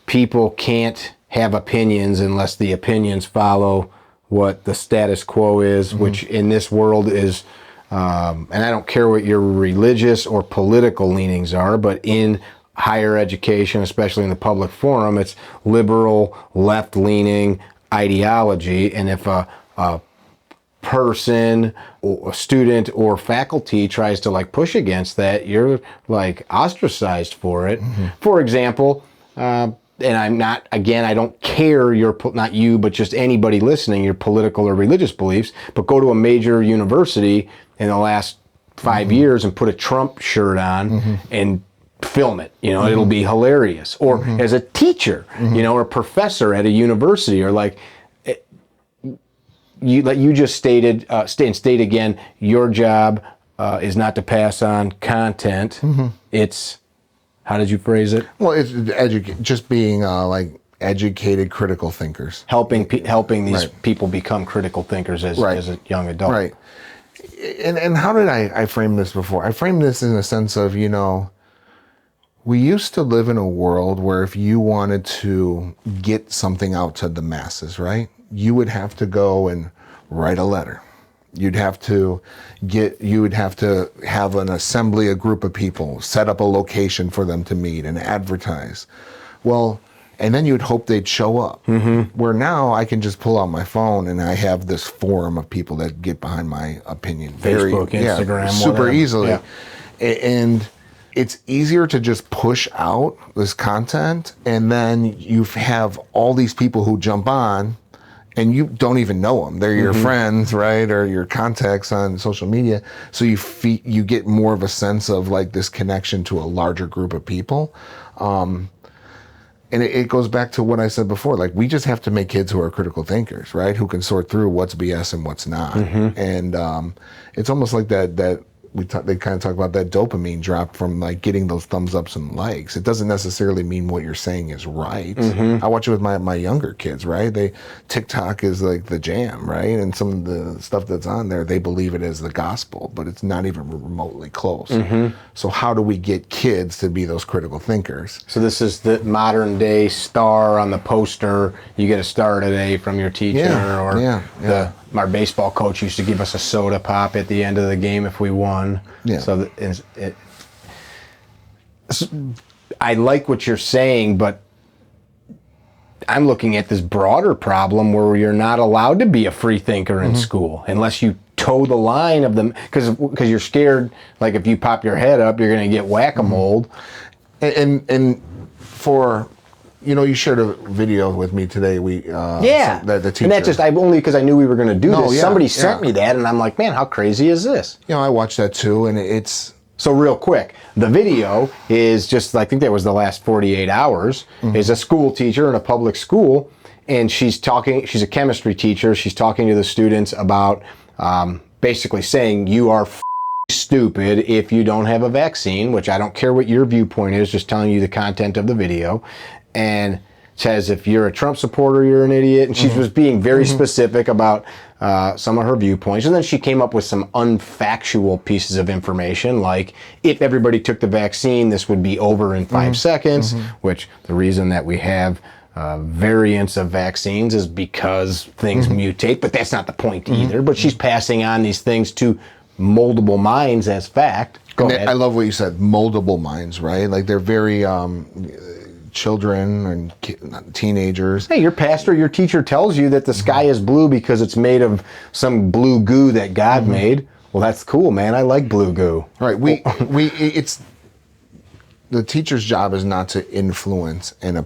People can't have opinions unless the opinions follow what the status quo is, which in this world is, and I don't care what your religious or political leanings are, but in higher education, especially in the public forum, it's liberal, left-leaning ideology. And if a person or a student or faculty tries to like push against that, you're like ostracized for it. For example, and I'm not, again, I don't care not you, but just anybody listening, your political or religious beliefs, but go to a major university in the last 5 years and put a Trump shirt on and film it. It'll be hilarious. Or as a teacher, or professor at a university, or like you just stated, state again, your job is not to pass on content. It's, how did you phrase it? Well, it's just being like educated critical thinkers. Helping these people become critical thinkers as a young adult. Right. And how did I frame this before? I framed this in the sense of, We used to live in a world where if you wanted to get something out to the masses, right, you would have to go and write a letter. You would have to have an assembly, a group of people, set up a location for them to meet and advertise. Well, and then you'd hope they'd show up. Where now I can just pull out my phone and I have this forum of people that get behind my opinion. Facebook, Instagram, super whatever. easily. Yeah. And it's easier to just push out this content, and then you have all these people who jump on and you don't even know them. They're your friends, right? Or your contacts on social media. So you get more of a sense of like this connection to a larger group of people. And it goes back to what I said before. Like, we just have to make kids who are critical thinkers, right? Who can sort through what's BS and what's not. And it's almost like that they kind of talk about that dopamine drop from like getting those thumbs ups and likes. It doesn't necessarily mean what you're saying is right. I watch it with my younger kids, right? TikTok is like the jam, right? And some of the stuff that's on there, they believe it as the gospel, but it's not even remotely close. So how do we get kids to be those critical thinkers? So this is the modern day star on the poster. You get a star today from your teacher, our baseball coach used to give us a soda pop at the end of the game if we won. Yeah. So I like what you're saying, but I'm looking at this broader problem where you're not allowed to be a free thinker in school unless you toe the line of them, because you're scared, like if you pop your head up, you're going to get whack-a-mole. And for, you shared a video with me today. The teacher. And that just only because I knew we were going to do this. Yeah, Somebody sent me that, and I'm like, man, how crazy is this? I watched that too, and it's. So real quick, the video is just, I think that was the last 48 hours, is a school teacher in a public school, and she's a chemistry teacher, she's talking to the students about basically saying, you are stupid if you don't have a vaccine, which I don't care what your viewpoint is, just telling you the content of the video, and says if you're a Trump supporter, you're an idiot, and she was being very specific about some of her viewpoints, and then she came up with some unfactual pieces of information, like if everybody took the vaccine, this would be over in 5 seconds, which the reason that we have variants of vaccines is because things mutate, but that's not the point either. But she's passing on these things to moldable minds as fact. Go ahead. I love what you said, moldable minds, right? Like they're very children and teenagers. Hey, your pastor, your teacher tells you that the sky is blue because it's made of some blue goo that God made. Well, that's cool, man. I like blue goo. Right. It's the teacher's job is not to influence and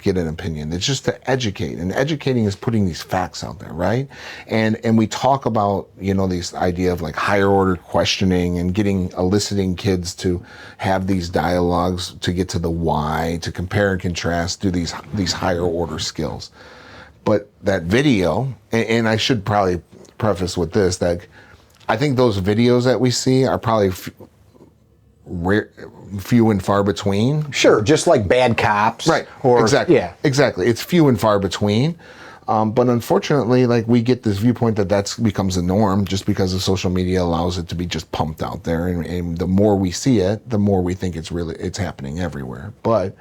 get an opinion. It's just to educate, and educating is putting these facts out there, right? And we talk about this idea of like higher order questioning and eliciting kids to have these dialogues to get to the why, to compare and contrast, do these higher order skills. But that video, and I should probably preface with this, that I think those videos that we see are probably few and far between. Sure, just like bad cops. Right. Exactly. It's few and far between. But unfortunately, like, we get this viewpoint that becomes the norm just because the social media allows it to be just pumped out there. And the more we see it, the more we think it's happening everywhere. But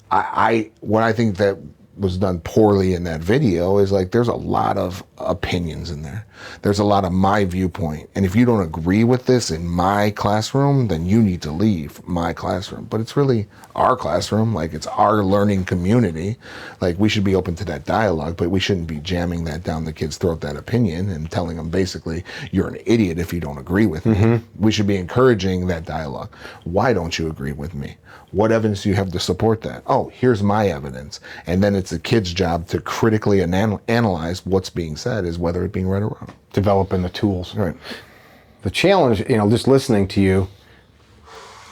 what I think that was done poorly in that video is like there's a lot of opinions in there. There's a lot of my viewpoint. And if you don't agree with this in my classroom, then you need to leave my classroom. But it's really our classroom, like it's our learning community. Like we should be open to that dialogue, but we shouldn't be jamming that down the kid's throat, that opinion, and telling them basically you're an idiot if you don't agree with me. We should be encouraging that dialogue. Why don't you agree with me? What evidence do you have to support that? Oh, here's my evidence. And then it's the kid's job to critically analyze what's being said, is whether it's being right or wrong. Developing the tools. Right. The challenge, just listening to you,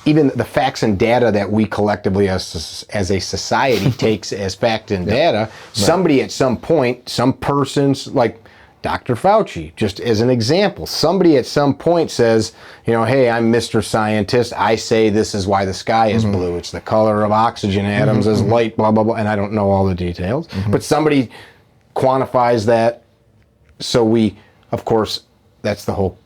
even the facts and data that we collectively as a society takes as fact and data, somebody at some point, some person's like Dr. Fauci, just as an example, somebody at some point says, hey, I'm Mr. Scientist. I say this is why the sky is blue. It's the color of oxygen atoms as light, blah, blah, blah. And I don't know all the details. But somebody quantifies that. So we, of course, that's the whole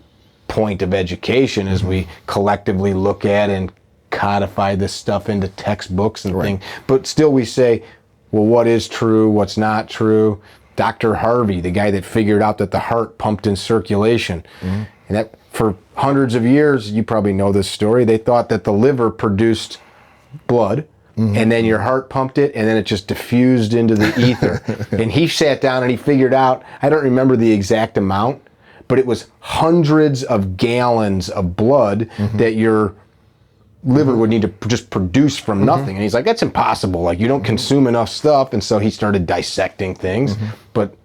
point of education, is we collectively look at and codify this stuff into textbooks and things. But still we say, well, what is true? What's not true? Dr. Harvey, the guy that figured out that the heart pumped in circulation. And that for hundreds of years, you probably know this story, they thought that the liver produced blood, and then your heart pumped it, and then it just diffused into the ether. And he sat down and he figured out, I don't remember the exact amount, but it was hundreds of gallons of blood that your liver would need to just produce from nothing. And he's like, that's impossible. Like, you don't consume enough stuff. And so he started dissecting things. But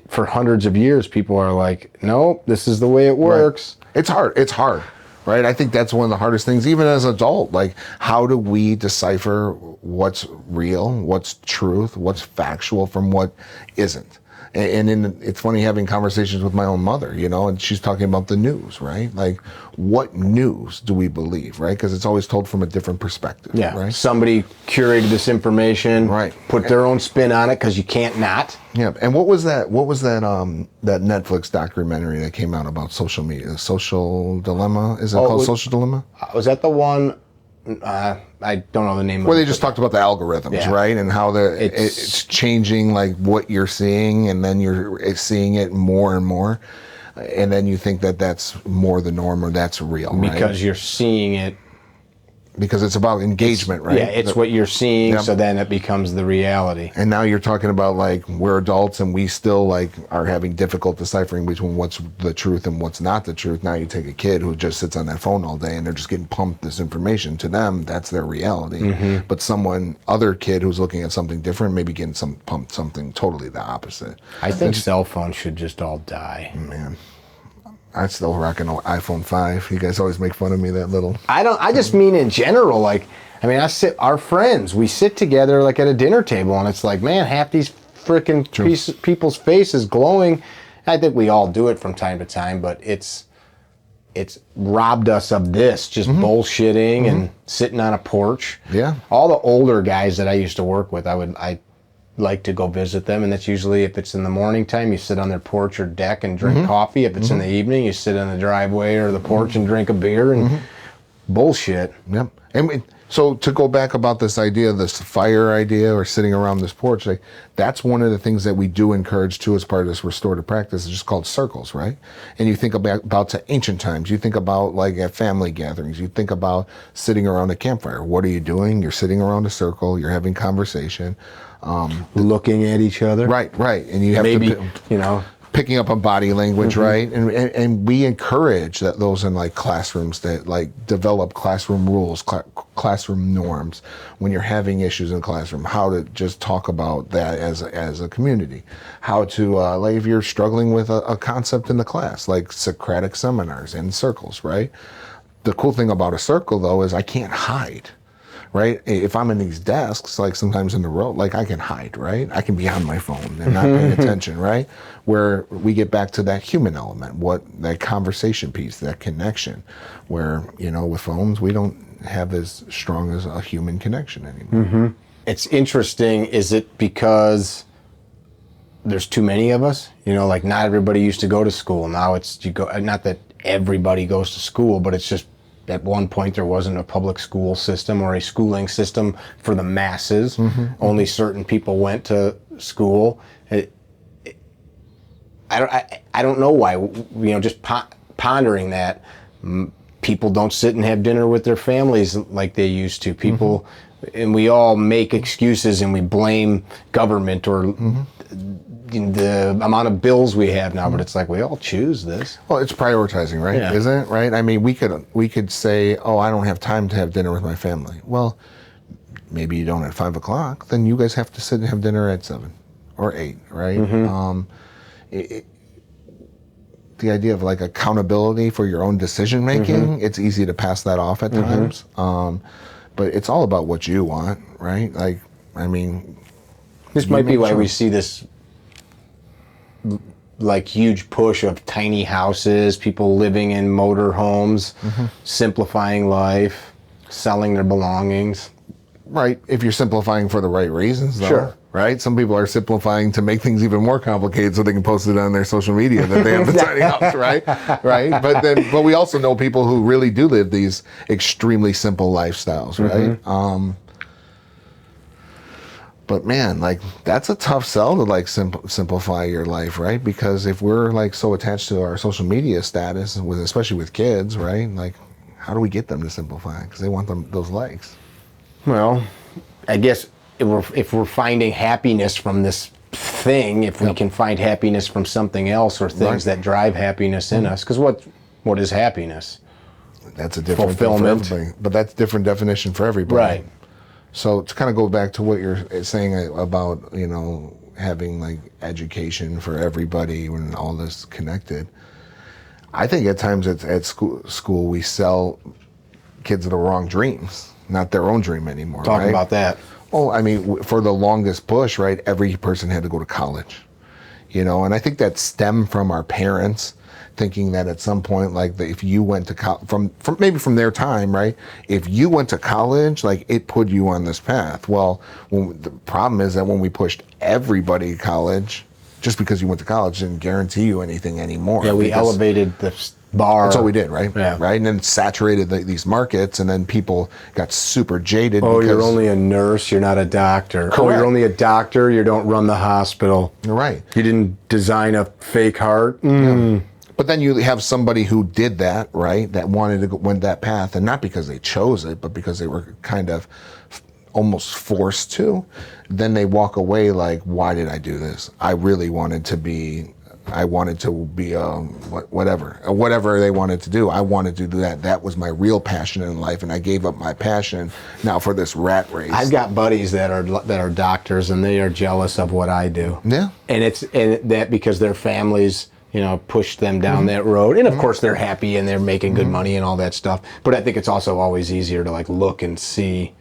for hundreds of years, people are like, no, this is the way it works. It's hard, right? I think that's one of the hardest things, even as an adult. Like, how do we decipher what's real, what's truth, what's factual from what isn't? And it's funny having conversations with my own mother, and she's talking about the news, right? Like, what news do we believe, right? Because it's always told from a different perspective, right? Somebody curated this information, put their own spin on it, because you can't not. Yeah, and what was that that Netflix documentary that came out about social media, Social Dilemma? Is it called Social Dilemma? Was that the one? I don't know the name of it. Well, they just talked about the algorithms, right? And how it's changing, like, what you're seeing, and then you're seeing it more and more. And then you think that that's more the norm, or that's real, because you're seeing it. Because it's about engagement, right? Yeah, it's what you're seeing, so then it becomes the reality. And now you're talking about, like, we're adults and we still, like, are having difficult deciphering between what's the truth and what's not the truth. Now you take a kid who just sits on that phone all day and they're just getting pumped this information. To them, that's their reality. But other kid who's looking at something different, maybe getting pumped something totally the opposite. I think cell phones should just all die. Man. I still rock an iPhone 5. You guys always make fun of me, that little. I just mean in general, like, our friends, we sit together like at a dinner table, and it's like, man, half these freaking people's faces glowing. I think we all do it from time to time, but it's robbed us of this, just bullshitting and sitting on a porch. Yeah. All the older guys that I used to work with, I like to go visit them, and that's usually, if it's in the morning time, you sit on their porch or deck and drink coffee. If it's in the evening, you sit on the driveway or the porch and drink a beer and bullshit. Yep. And so to go back about this idea, this fire idea, or sitting around this porch, like, that's one of the things that we do encourage too as part of this restorative practice. It's just called circles, right? And you think about to ancient times. You think about, like, at family gatherings. You think about sitting around a campfire. What are you doing? You're sitting around a circle. You're having conversation. Looking at each other. Right. And you have to, picking up on body language, right? And we encourage those in, like, classrooms that, like, develop classroom rules, classroom norms. When you're having issues in the classroom, how to just talk about that as a community. How to, like, if you're struggling with a concept in the class, like Socratic seminars and circles, right? The cool thing about a circle, though, is I can't hide. Right? If I'm in these desks, like sometimes in the row, like, I can hide, right? I can be on my phone and not paying attention, right? Where we get back to that human element, that conversation piece, that connection, where, with phones, we don't have as strong as a human connection anymore. It's interesting. Is it because there's too many of us? Like, not everybody used to go to school. Now not that everybody goes to school, but it's just, at one point, there wasn't a public school system or a schooling system for the masses. Only certain people went to school. I don't know why. Just pondering that, people don't sit and have dinner with their families like they used to. People, and we all make excuses and we blame government or the amount of bills we have now, but it's like, we all choose this. Well, it's prioritizing, right? Yeah. Isn't it? Right? I mean, we could say, oh, I don't have time to have dinner with my family. Well, maybe you don't at 5 o'clock. Then you guys have to sit and have dinner at 7 or 8, right? The idea of, like, accountability for your own decision making, it's easy to pass that off at times. But it's all about what you want, right? Like, I mean, this might be why we see this, like, huge push of tiny houses, people living in motor homes, simplifying life, selling their belongings. Right, if you're simplifying for the right reasons, though. Sure. Right? Some people are simplifying to make things even more complicated so they can post it on their social media that they have the tiny house, right? Right? But we also know people who really do live these extremely simple lifestyles, right? But man, like, that's a tough sell to like simplify your life, right? Because if we're like so attached to our social media status, especially with kids, right? Like, how do we get them to simplify? Because they want those likes. Well, I guess if we're finding happiness from this thing, if we can find happiness from something else or things that drive happiness in us, because what is happiness? That's a different fulfillment. thing for everybody. But that's a different definition for everybody. Right. So to kind of go back to what you're saying about, you know, having like education for everybody and all this connected, I think at times at school we sell kids the wrong dreams, not their own dream anymore. Talk right? about that. Well, I mean, for the longest push, right, every person had to go to college, you know, and I think that stemmed from our parents thinking that at some point, like, if you went to from maybe from their time, right, if you went to college, like, it put you on this path. Well, the problem is that when we pushed everybody to college, just because you went to college didn't guarantee you anything anymore. Yeah, we elevated the bar. That's all we did, right? Yeah. Right, and then saturated these markets, and then people got super jaded. Oh, because you're only a nurse, you're not a doctor. Correct. Oh, you're only a doctor, you don't run the hospital. You're right. You didn't design a fake heart. Yeah. But then you have somebody who did that, right, that wanted to went that path, and not because they chose it, but because they were kind of almost forced to. Then they walk away like, why did I do this? I really wanted to be whatever they wanted to do. I wanted to do that. That was my real passion in life, and I gave up my passion now for this rat race. I've got buddies that are doctors, and they are jealous of what I do. Yeah. And that because their families, you know, pushed them down that road. And of course they're happy and they're making good money and all that stuff. But I think it's also always easier to like look and see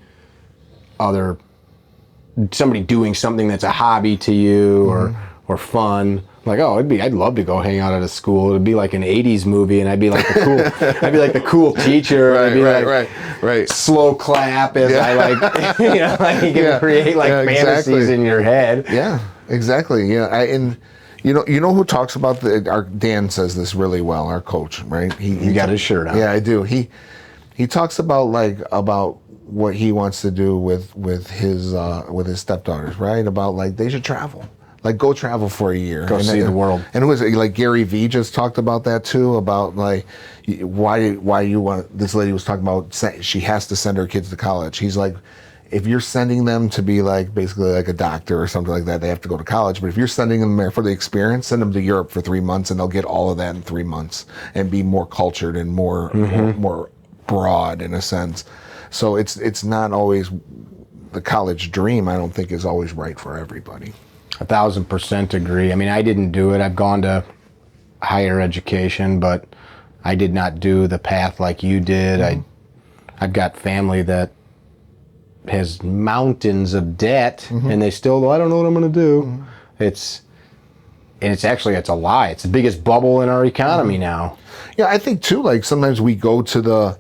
somebody doing something that's a hobby to you or fun. Like, oh, I'd love to go hang out at a school. It'd be like an '80s movie, and I'd be like the cool teacher. Right. Slow clap as I like, you know, like you can create like fantasies in your head. Yeah, exactly. Yeah, and you know who talks about our Dan says this really well. Our coach, right? He got his shirt on. Yeah, I do. He talks about what he wants to do with his stepdaughters, right? About like they should travel. Like, go travel for a year. Go see the world. And it was like Gary Vee just talked about that too, about like why you want, this lady was talking about she has to send her kids to college. He's like, if you're sending them to be like basically like a doctor or something like that, they have to go to college. But if you're sending them there for the experience, send them to Europe for 3 months and they'll get all of that in 3 months and be more cultured and more broad in a sense. So it's not always the college dream. I don't think is always right for everybody. 1,000% agree. I mean, I didn't do it. I've gone to higher education, but I did not do the path like you did. I've got family that has mountains of debt, and they still, I don't know what I'm going to do. It's a lie. It's the biggest bubble in our economy now. Yeah, I think too, like sometimes we go to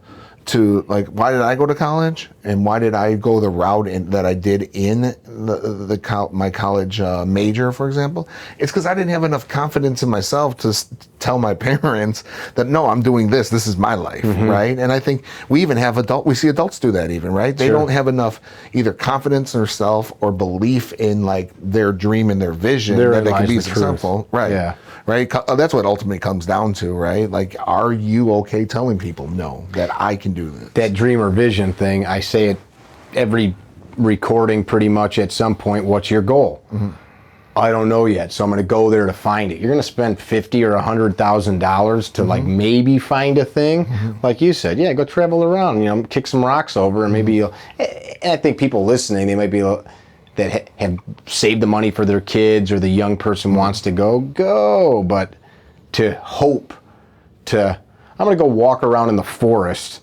like, why did I go to college and why did I go the route that I did in my college major, for example? It's because I didn't have enough confidence in myself to tell my parents that, no, I'm doing this. This is my life, right? And I think we even have we see adults do that even, right? They don't have enough either confidence in themselves or belief in like their dream and their vision that they can be successful. Right. Yeah. Right? That's what ultimately comes down to, right? Like, are you okay telling people, no, that I can do this? That dream or vision thing, I say it every recording pretty much at some point. What's your goal? I don't know yet, so I'm going to go there to find it. You're going to spend $50,000 or $100,000 to like maybe find a thing, like you said. Yeah, go travel around. You know, kick some rocks over, and maybe you'll. And I think people listening, they might be that have saved the money for their kids, or the young person wants to go. But to hope I'm going to go walk around in the forest,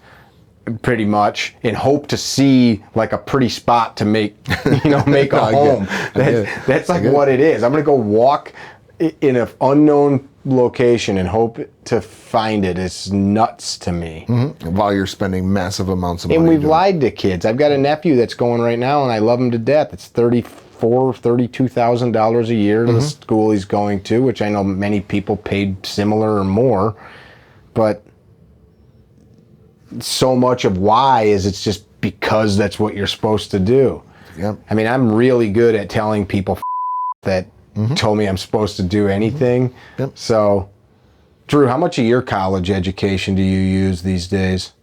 pretty much, and hope to see like a pretty spot to make a home. That's like what it is. I'm going to go walk in an unknown location and hope to find it is nuts to me. While you're spending massive amounts of money. And we've doing lied to kids. I've got a nephew that's going right now, and I love him to death. It's $32,000 a year to the school he's going to, which I know many people paid similar or more. But so much of why is it's just because that's what you're supposed to do. Yep. I mean, I'm really good at telling people that told me I'm supposed to do anything. Yep. So, Drew, how much of your college education do you use these days?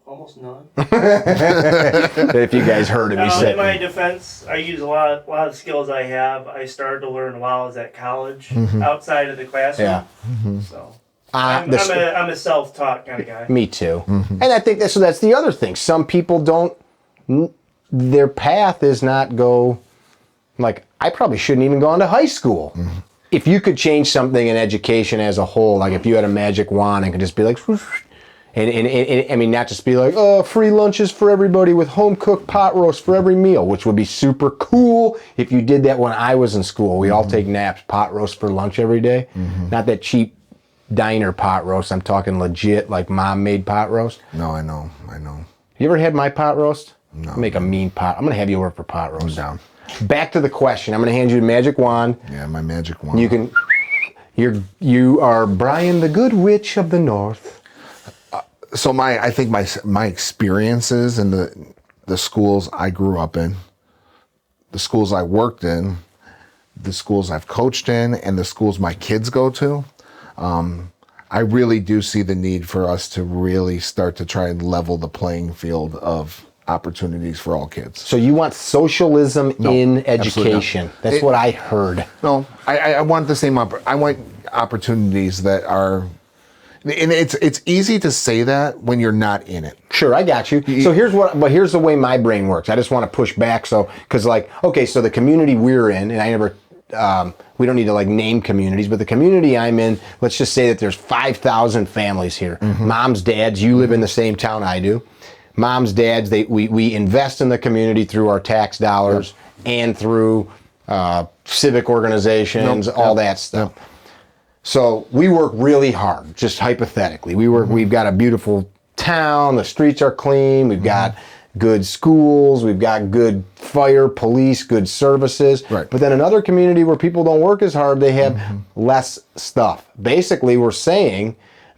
Almost none. If you guys heard him, he said. In my defense, I use a lot of the skills I have. I started to learn while I was at college, outside of the classroom. Yeah. So I'm a self-taught kind of guy. Me too. And I think that's the other thing. Some people don't. Their path is not go. Like, I probably shouldn't even go into high school. If you could change something in education as a whole, like if you had a magic wand and could just be like, and I mean, not just be like, oh, free lunches for everybody with home cooked pot roast for every meal, which would be super cool if you did that when I was in school. We all take naps, pot roast for lunch every day. Not that cheap diner pot roast. I'm talking legit, like mom made pot roast. No, I know. You ever had my pot roast? No. I'll make a mean pot. I'm going to have you over for pot roast. I'm down. Back to the question. I'm going to hand you a magic wand. Yeah, my magic wand. You can. You are Brian the Good Witch of the North. So I think my experiences in the schools I grew up in, the schools I worked in, the schools I've coached in, and the schools my kids go to, I really do see the need for us to really start to try and level the playing field of opportunities for all kids. So you want socialism in absolutely education? not. That's what I heard. No, I want the same. I want opportunities that are. And it's easy to say that when you're not in it. Sure, I got you. So here's the way my brain works. I just want to push back. So, because so the community we're in, and I never, we don't need to like name communities, but the community I'm in, let's just say that there's 5,000 families here. Moms, dads, you live in the same town I do. Moms, dads, we invest in the community through our tax dollars and through civic organizations, all that stuff. So we work really hard, just hypothetically. We've got a beautiful town, the streets are clean, we've got good schools, we've got good fire, police, good services. Right. But then another community where people don't work as hard, they have less stuff. Basically, we're saying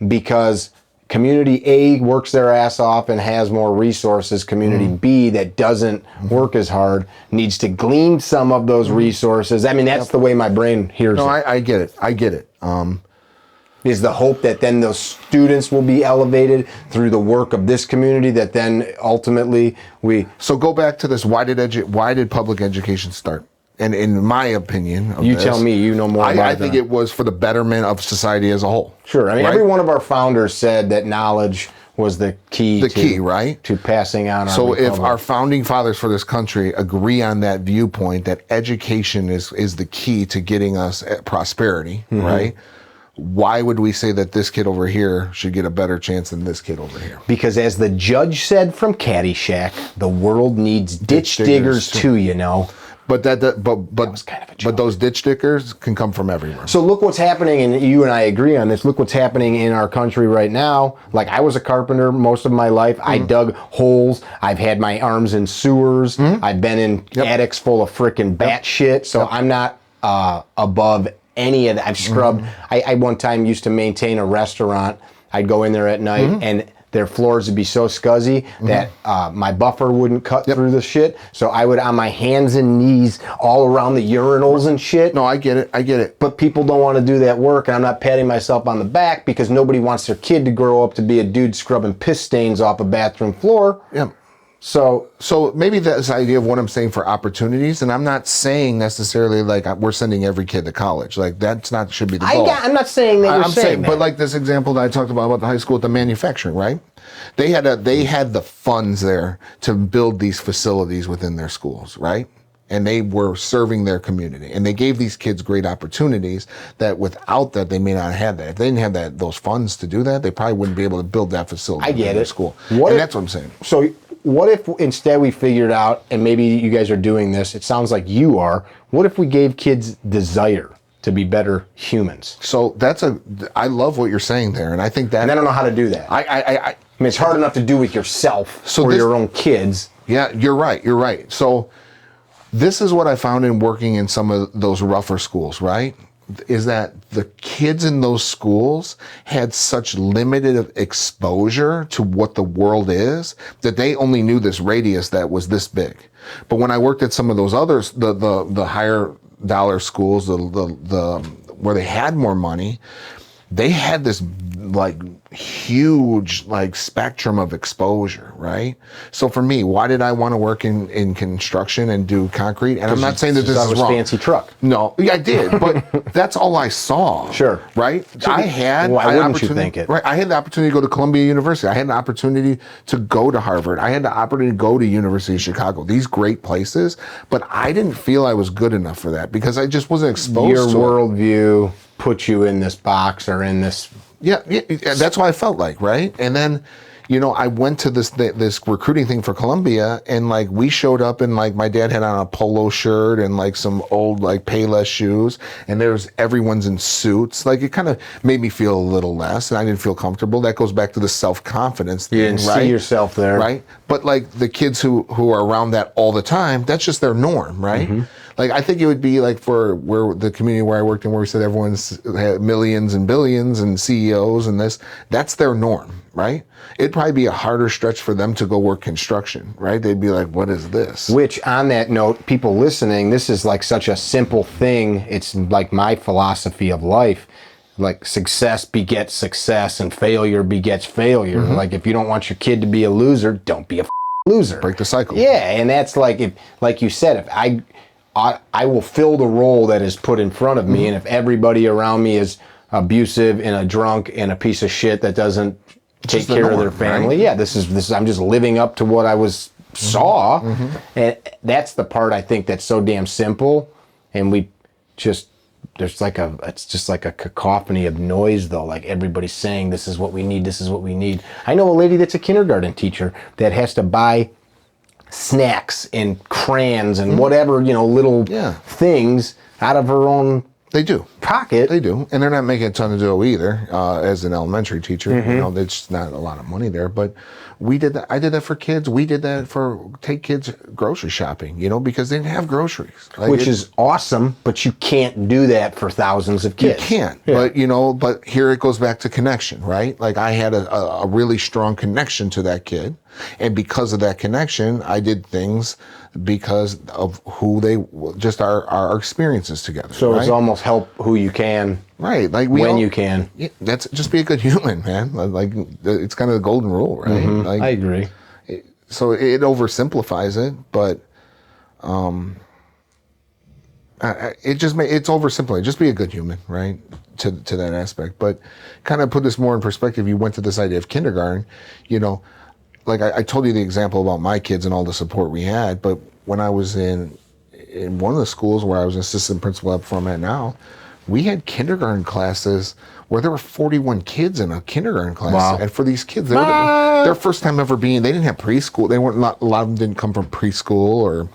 because community A works their ass off and has more resources, community B that doesn't work as hard needs to glean some of those resources. I mean, that's the way my brain hears it. I get it. I get it. Is the hope that then those students will be elevated through the work of this community that then ultimately So go back to this. Why did public education start? And in my opinion, tell me, you know more about it. I think it was for the betterment of society as a whole. Sure. I mean, every one of our founders said that knowledge was the key to passing on our So republic. if our founding fathers for this country agree on that viewpoint, that education is the key to getting us prosperity, right? Why would we say that this kid over here should get a better chance than this kid over here? Because as the judge said from Caddyshack, the world needs ditch diggers too, you know. But was kind of a joke. but those ditch diggers can come from everywhere. So look what's happening, and you and I agree on this. Look what's happening in our country right now. Like, I was a carpenter most of my life. I dug holes. I've had my arms in sewers. I've been in attics full of frickin' bat shit. So I'm not above any of that. I've scrubbed. I one time used to maintain a restaurant. I'd go in there at night and their floors would be so scuzzy that my buffer wouldn't cut through the shit. So I would, on my hands and knees, all around the urinals and shit. No, I get it. But people don't want to do that work, and I'm not patting myself on the back because nobody wants their kid to grow up to be a dude scrubbing piss stains off a bathroom floor. Yeah. So maybe that's the idea of what I'm saying for opportunities, and I'm not saying necessarily like we're sending every kid to college. Like that's not should be the goal. I'm not saying that I'm saying that. But like this example that I talked about the high school with the manufacturing, right? They had the funds there to build these facilities within their schools, right? And they were serving their community, and they gave these kids great opportunities that without that they may not have that. If they didn't have those funds to do that, they probably wouldn't be able to build that facility. I get in their it. school. And that's what I'm saying. So what if instead we figured out, and maybe you guys are doing this, it sounds like you are, what if we gave kids desire to be better humans? So I love what you're saying there, and I think that. And I don't know how to do that. I mean, it's hard enough to do with yourself or your own kids. Yeah, you're right. You're right. So this is what I found in working in some of those rougher schools, right? Is that the kids in those schools had such limited exposure to what the world is that they only knew this radius that was this big. But when I worked at some of those others, the higher dollar schools, the where they had more money, they had this like huge like spectrum of exposure, right? So for me, why did I want to work in construction and do concrete? And I'm not saying that this is wrong. Fancy truck. No, yeah, I did, but that's all I saw. Sure. Right? So I had why an wouldn't you opportunity, think it? right? I had the opportunity to go to Columbia University. I had an opportunity to go to Harvard. I had the opportunity to go to University of Chicago. These great places, but I didn't feel I was good enough for that because I just wasn't exposed Your to worldview put you in this box or in this. Yeah, that's what I felt like, right? And then, you know, I went to this recruiting thing for Columbia, and like we showed up, and like my dad had on a polo shirt and like some old like Payless shoes, and everyone's in suits. Like it kind of made me feel a little less, and I didn't feel comfortable. That goes back to the self-confidence thing, You didn't right? see yourself there, right? But like the kids who are around that all the time, that's just their norm, right? Mm-hmm. Like I think it would be like for where the community where I worked in, where we said everyone's had millions and billions and CEOs and this, that's their norm, right? It'd probably be a harder stretch for them to go work construction, right? They'd be like, what is this? Which, on that note, people listening, this is like such a simple thing. It's like my philosophy of life. Like success begets success and failure begets failure. Mm-hmm. Like if you don't want your kid to be a loser, don't be a loser. Break the cycle. Yeah, and that's like, if, like you said, if I will fill the role that is put in front of me, and if everybody around me is abusive and a drunk and a piece of shit that doesn't take care of their family, right? yeah, this is I'm just living up to what I saw, and that's the part I think that's so damn simple, and we just it's just like a cacophony of noise though, like everybody's saying this is what we need, this is what we need. I know a lady that's a kindergarten teacher that has to buy snacks and crayons and whatever, you know, little things out of her own pocket. They do. And they're not making a ton of dough either, as an elementary teacher. You know, there's just not a lot of money there. But we did that. I did that for kids. We did that take kids grocery shopping, you know, because they didn't have groceries. Like Which is awesome, but you can't do that for thousands of kids. You can't. Yeah. But, you know, but here it goes back to connection, right? Like I had a really strong connection to that kid. And because of that connection, I did things because of who just our experiences together. So right? it's almost help who you can. Right. Like you can. Yeah, that's just be a good human, man. Like it's kind of the golden rule, right? Like, I agree. So it oversimplifies it, but it's oversimplified. Just be a good human, right? To that aspect. But kind of put this more in perspective, you went to this idea of kindergarten, you know, like I told you the example about my kids and all the support we had, but when I was in one of the schools where I was an assistant principal up where I'm at now, we had kindergarten classes where there were 41 kids in a kindergarten class. Wow. And for these kids, their first time ever they didn't have preschool. They weren't, a lot of them didn't come from preschool or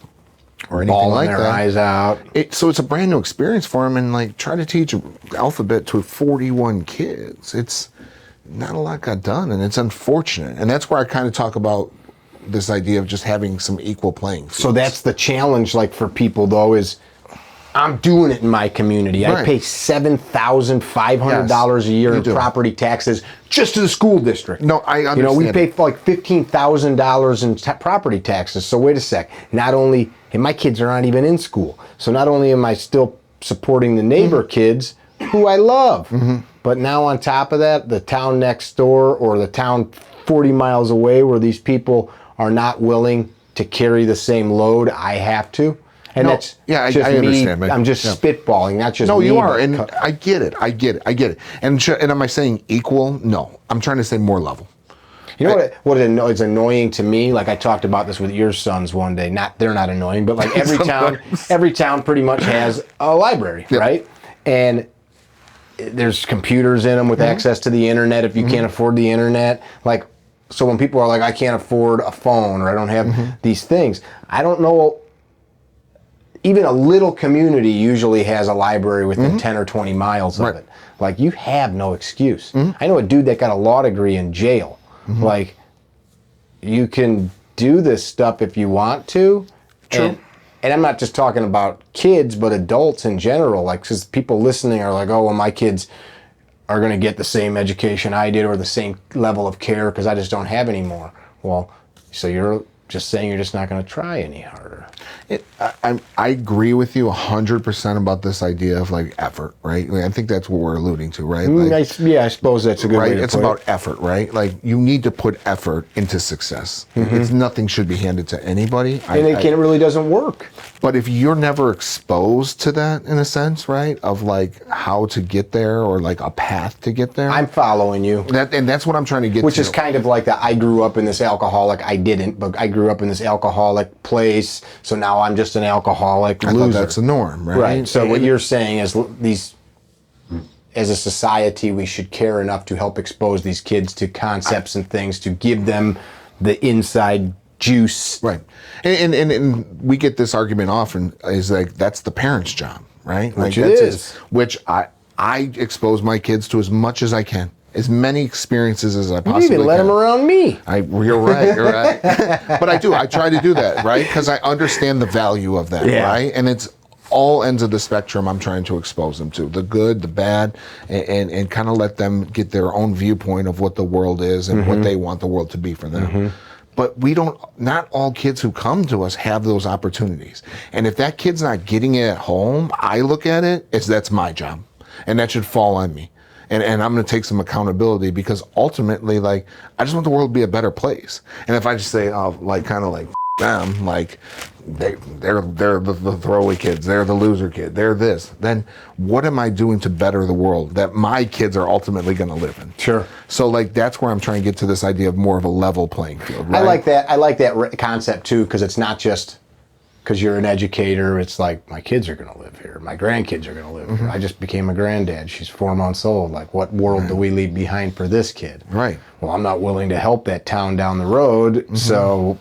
anything Bawling like their that. eyes out. So it's a brand new experience for them, and like try to teach alphabet to 41 kids. It's not a lot got done, and it's unfortunate. And that's where I kind of talk about this idea of just having some equal playing fields. So that's the challenge, like for people though, is I'm doing it in my community. Right. I pay $7,500 a year in property taxes just to the school district. No, I understand. You know, we pay like $15,000 in property taxes. So wait a sec. Not only, and my kids are not even in school. So not only am I still supporting the neighbor kids who I love, but now on top of that, the town next door or the town 40 miles away where these people are not willing to carry the same load I have to. And that's just I understand. me. I'm just spitballing, not just No, me. you are, and I get it. And am I saying equal? No, I'm trying to say more level. You know what is annoying to me? Like I talked about this with your sons one day. They're not annoying, but like every town pretty much has a library, right? And there's computers in them with access to the internet if you can't afford the internet. Like So when people are like, I can't afford a phone or I don't have these things, I don't know. Even a little community usually has a library within 10 or 20 miles of it. Like, you have no excuse. I know a dude that got a law degree in jail. Like, you can do this stuff if you want to. True. And I'm not just talking about kids, but adults in general. Like, because people listening are like, oh, well, my kids are going to get the same education I did or the same level of care because I just don't have any more. Well, so you're just saying you're just not going to try any harder. I agree with you 100% about this idea of like effort, right? Like, I think that's what we're alluding to, right? Like, I suppose that's a good way to put it. It's about effort, right? Like, you need to put effort into success. Nothing should be handed to anybody. And it really doesn't work. But if you're never exposed to that, in a sense, right, of like how to get there or like a path to get there. I'm following you. And that's what I'm trying to get to. Which is kind of like I grew up in this alcoholic. I didn't, but I grew up in this alcoholic place. So now I'm just an alcoholic loser. I thought that's the norm, right? Right. So what you're saying is as a society, we should care enough to help expose these kids to concepts and things to give them the inside juice. Right. And we get this argument often is like, that's the parent's job, right? Which like, it is. Which I expose my kids to as much as I can. As many experiences as I possibly can. You even let them around me. You're right. But I do. I try to do that, right? Because I understand the value of that, right? And it's all ends of the spectrum I'm trying to expose them to. The good, the bad, and kind of let them get their own viewpoint of what the world is and what they want the world to be for them. But not all kids who come to us have those opportunities. And if that kid's not getting it at home, I look at it as that's my job. And that should fall on me. And I'm going to take some accountability because ultimately, like, I just want the world to be a better place. And if I just say, oh, like, kind of like, them, like, they're the throwaway kids, they're the loser kid, they're this, then what am I doing to better the world that my kids are ultimately going to live in? Sure. So, like, that's where I'm trying to get to this idea of more of a level playing field, right? I like that concept, too, because it's not just because you're an educator. It's like, my kids are going to live here. My grandkids are going to live here. I just became a granddad. She's 4 months old. Like, what world do we leave behind for this kid? Right. Well, I'm not willing to help that town down the road, so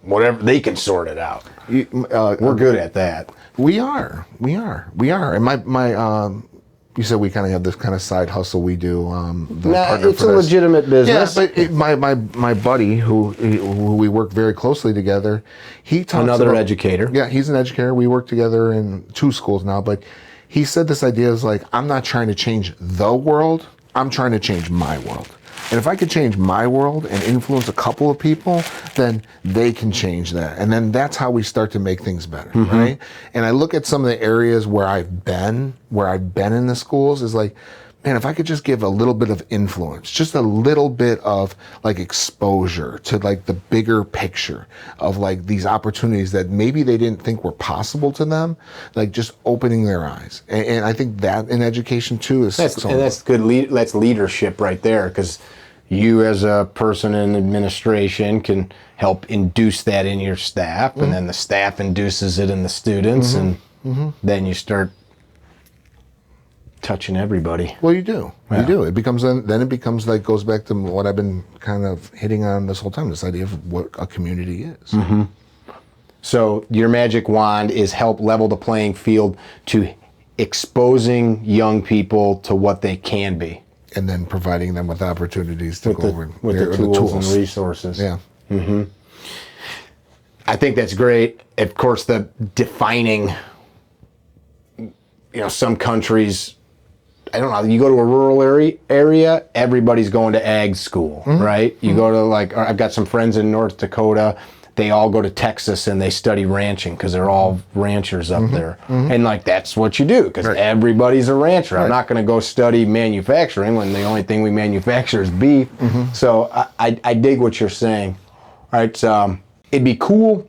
whatever, they can sort it out. We're good at that. We are. And my you said we kind of have this kind of side hustle we do. It's a legitimate business. Yeah, but my buddy who we work very closely together, he talks another about, educator. Yeah, he's an educator. We work together in 2 schools now. But he said this idea is like, I'm not trying to change the world. I'm trying to change my world. And if I could change my world and influence a couple of people, then they can change that. And then that's how we start to make things better, right? And I look at some of the areas where I've been in the schools is like, man, if I could just give a little bit of influence, just a little bit of like exposure to like the bigger picture of like these opportunities that maybe they didn't think were possible to them, like just opening their eyes. And I think that in education too is that's good. That's leadership right there, because you as a person in administration can help induce that in your staff, and then the staff induces it in the students, and then you start touching everybody. Well, you do. Yeah. You do. It becomes like, goes back to what I've been kind of hitting on this whole time, this idea of what a community is. So your magic wand is help level the playing field to exposing young people to what they can be. And then providing them with opportunities to go over with the tools and resources. Yeah. I think that's great. Of course, the defining, some countries, I don't know, you go to a rural area, everybody's going to ag school, right? You go to I've got some friends in North Dakota, they all go to Texas and they study ranching because they're all ranchers up there. And that's what you do, because everybody's a rancher. I'm not going to go study manufacturing when the only thing we manufacture is beef. So I dig what you're saying. All right, it'd be cool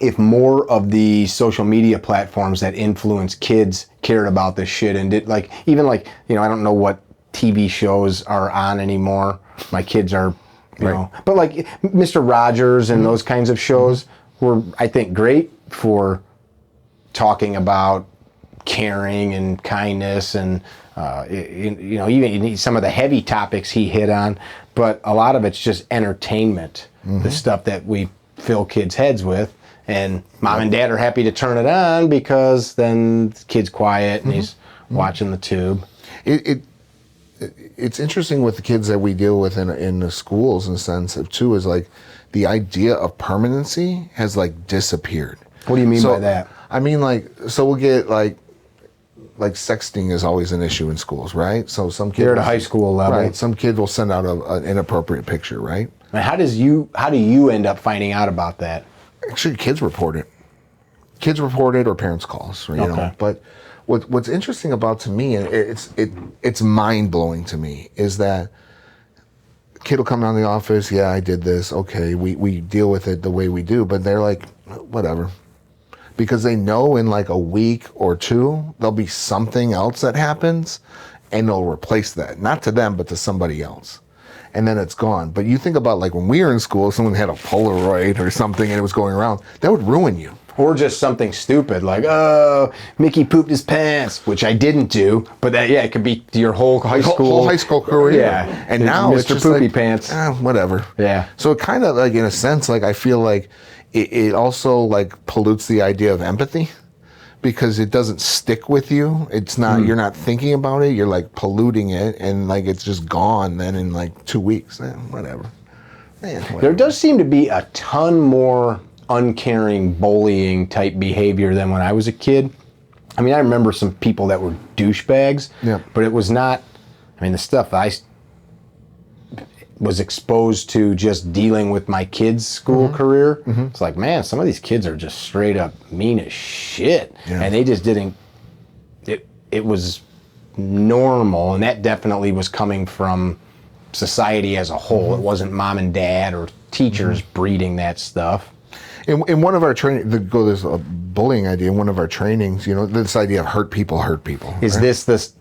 if more of the social media platforms that influence kids cared about this shit and did I don't know what TV shows are on anymore. My kids are, you know, but like Mr. Rogers and those kinds of shows were, I think, great for talking about caring and kindness and even some of the heavy topics he hit on, but a lot of it's just entertainment, the stuff that we fill kids' heads with, and mom and dad are happy to turn it on because then the kid's quiet and he's watching the tube. It's interesting with the kids that we deal with in the schools, in the sense of too, is like the idea of permanency has like disappeared. What do you mean by that? I mean, like, so we'll get like sexting is always an issue in schools, right? So some kids, They're at a high school level, right? Some kid will send out an inappropriate picture, right? And how do you end up finding out about that? Actually, kids report it. Kids report it, or parents call us, you know. But what's interesting about, to me, and it's mind blowing to me, is that kid will come down to the office. Yeah, I did this. Okay, we deal with it the way we do, but they're like, whatever. Because they know in like a week or two, there'll be something else that happens and they'll replace that. Not to them, but to somebody else. And then it's gone. But you think about like when we were in school, someone had a Polaroid or something and it was going around, that would ruin you. Or just something stupid like, oh, Mickey pooped his pants, which I didn't do. But that, it could be your whole high school. Whole high school career. Yeah. And now Mr. it's just Poopy like, Pants. Whatever. Yeah. So it kind of like, in a sense, like I feel like it also like pollutes the idea of empathy, because it doesn't stick with you. It's not, you're not thinking about it. You're like polluting it, and like it's just gone then in like 2 weeks. Whatever. There does seem to be a ton more uncaring bullying type behavior than when I was a kid. I mean, I remember some people that were douchebags, but it was not, I mean, the stuff I was exposed to just dealing with my kids' school career, it's like, man, some of these kids are just straight up mean as shit. And they just didn't, it was normal, and that definitely was coming from society as a whole. It wasn't mom and dad or teachers breeding that stuff. In one of our training, there's a bullying idea. In one of our trainings, you know, this idea of hurt people. Is this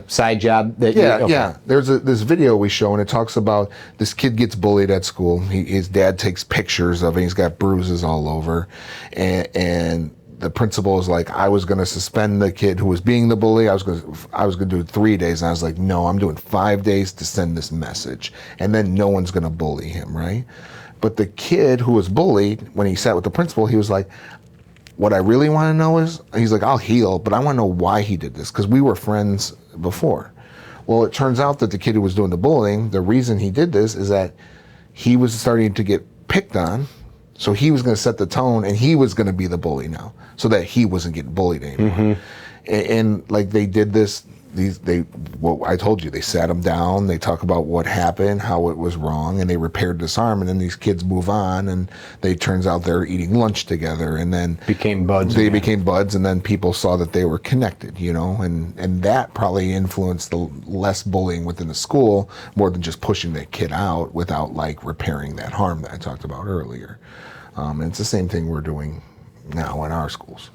side job that? Yeah. There's this video we show, and it talks about this kid gets bullied at school. His dad takes pictures of it. He's got bruises all over, and the principal is like, I was going to suspend the kid who was being the bully. I was going to do 3 days, and I was like, no, I'm doing 5 days to send this message, and then no one's going to bully him, right? But the kid who was bullied, when he sat with the principal, he was like, what I really want to know is, he's like, I'll heal, but I want to know why he did this, because we were friends before. Well, it turns out that the kid who was doing the bullying, the reason he did this is that he was starting to get picked on, so he was going to set the tone, and he was going to be the bully now, so that he wasn't getting bullied anymore. And like they did this, what I told you, they sat him down, they talk about what happened, how it was wrong, and they repaired this arm, and then these kids move on, and turns out they're eating lunch together, and then became buds. They became buds, and then people saw that they were connected, you know, and that probably influenced the less bullying within the school, more than just pushing that kid out without like repairing that harm that I talked about earlier. And it's the same thing we're doing now in our schools.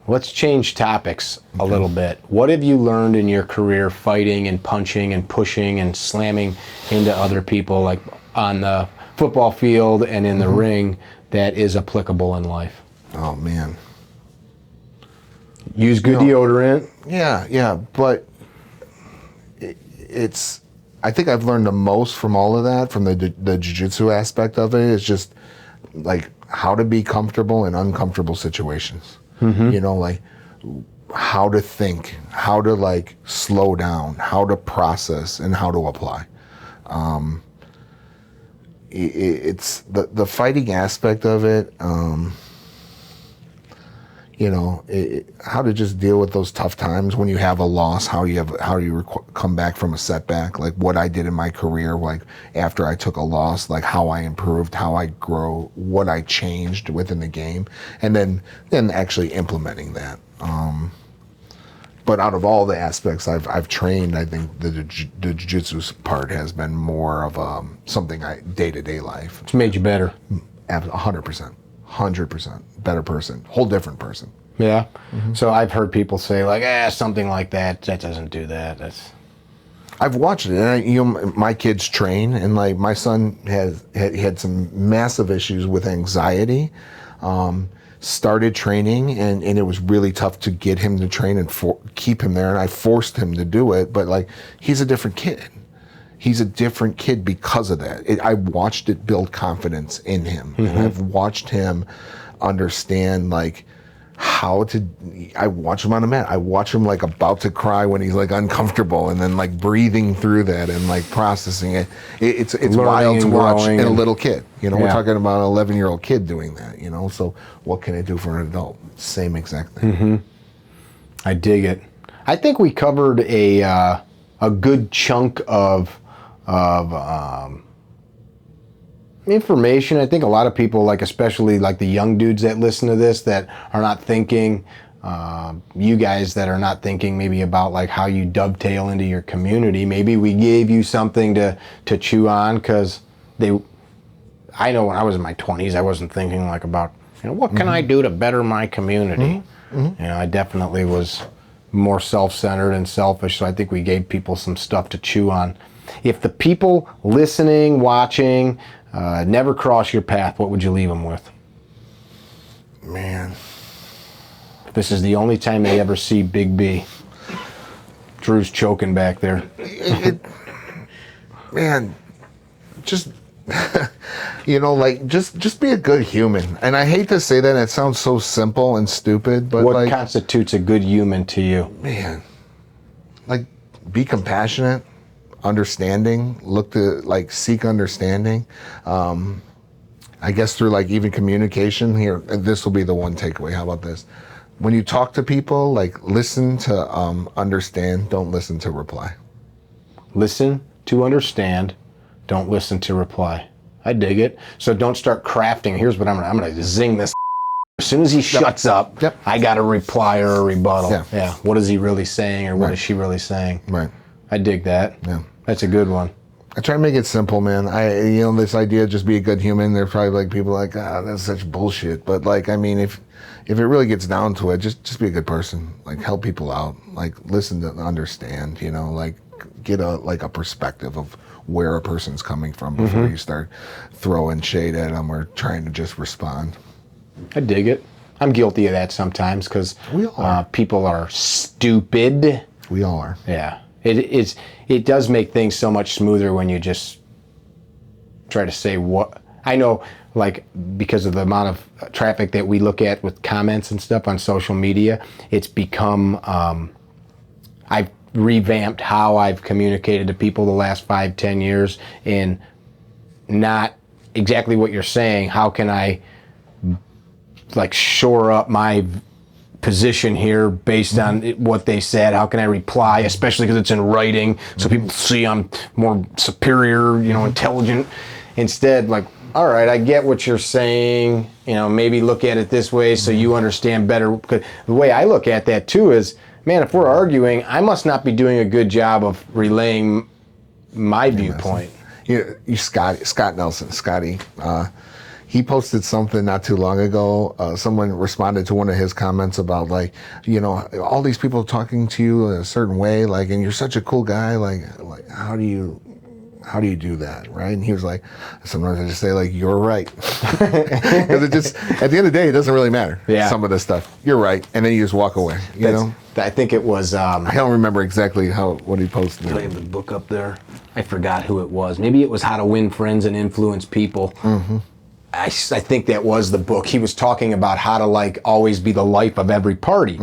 Let's change topics a little bit. What have you learned in your career fighting and punching and pushing and slamming into other people, like on the football field and in the ring, that is applicable in life? Oh, man. Use good deodorant. Yeah, but it's, I think I've learned the most from all of that, from the jiu-jitsu aspect of it, is just like how to be comfortable in uncomfortable situations. You know, like how to think, how to like slow down, how to process, and how to apply. It's the fighting aspect of it. You know, how to just deal with those tough times when you have a loss. How do you come back from a setback? Like what I did in my career, like after I took a loss, like how I improved, how I grow, what I changed within the game, and then actually implementing that. But out of all the aspects I've trained, I think the jiu-jitsu part has been more of something day-to-day life. It's made you better. 100%. 100% better person, whole different person. Yeah. So I've heard people say like, something like that doesn't do that. I've watched it, and my kids train, and like my son had some massive issues with anxiety. started training, and it was really tough to get him to train and keep him there, and I forced him to do it, but like, he's a different kid. He's a different kid because of that. I watched it build confidence in him. And I've watched him understand like how to, I watch him on the mat. I watch him like about to cry when he's like uncomfortable, and then like breathing through that and like processing it. It's wild to watch in a little kid. You know, we're talking about an 11-year-old kid doing that, you know? So what can it do for an adult? Same exact thing. I dig it. I think we covered a good chunk of information. I think a lot of people, like especially like the young dudes that listen to this, that are not thinking, you guys that are not thinking maybe about like how you dovetail into your community. Maybe we gave you something to chew on, because I know when I was in my 20s, I wasn't thinking like about, you know, what can I do to better my community? You know, I definitely was more self-centered and selfish, so I think we gave people some stuff to chew on. If the people listening, watching, never cross your path, what would you leave them with? Man. This is the only time they ever see Big B. Drew's choking back there. Man, just, you know, like, just be a good human. And I hate to say that, it sounds so simple and stupid, but what like, constitutes a good human to you? Man, like, be compassionate, understanding, look to like seek understanding. I guess through like even communication here, this will be the one takeaway. How about this? When you talk to people, like, listen to understand, don't listen to reply. Listen to understand, don't listen to reply. I dig it. So don't start crafting. Here's what I'm gonna zing this. As soon as he shuts up, I got a reply or a rebuttal. Yeah. What is he really saying, or what is she really saying? Right. I dig that. Yeah. That's a good one. I try to make it simple, man. You know, this idea of just be a good human, there's probably like people like, that's such bullshit. But like, I mean, if it really gets down to it, just be a good person. Like, help people out. Like, listen to understand, you know, like, get a perspective of where a person's coming from before you start throwing shade at them or trying to just respond. I dig it. I'm guilty of that sometimes, because people are stupid. We all are. Yeah. It does make things so much smoother when you just try to say what I know, like, because of the amount of traffic that we look at with comments and stuff on social media, it's become, I've revamped how I've communicated to people the last 5-10 years, and not exactly what you're saying. How can I like shore up my position here based on what they said? How can I reply, especially because it's in writing, so people see I'm more superior, you know, intelligent. Instead, like, all right, I get what you're saying, you know, maybe look at it this way so you understand better. Because the way I look at that too is, man, if we're arguing, I must not be doing a good job of relaying my viewpoint. Scott Nelson, Scotty, he posted something not too long ago. Someone responded to one of his comments about, like, you know, all these people talking to you in a certain way, like, and you're such a cool guy, like how do you do that, right? And he was like, sometimes I just say, like, you're right. Because it just, at the end of the day, it doesn't really matter. Yeah. Some of the stuff, you're right, and then you just walk away. You know. I think it was. I don't remember exactly what he posted. I have the book up there. I forgot who it was. Maybe it was How to Win Friends and Influence People. I think that was the book. He was talking about how to, like, always be the life of every party.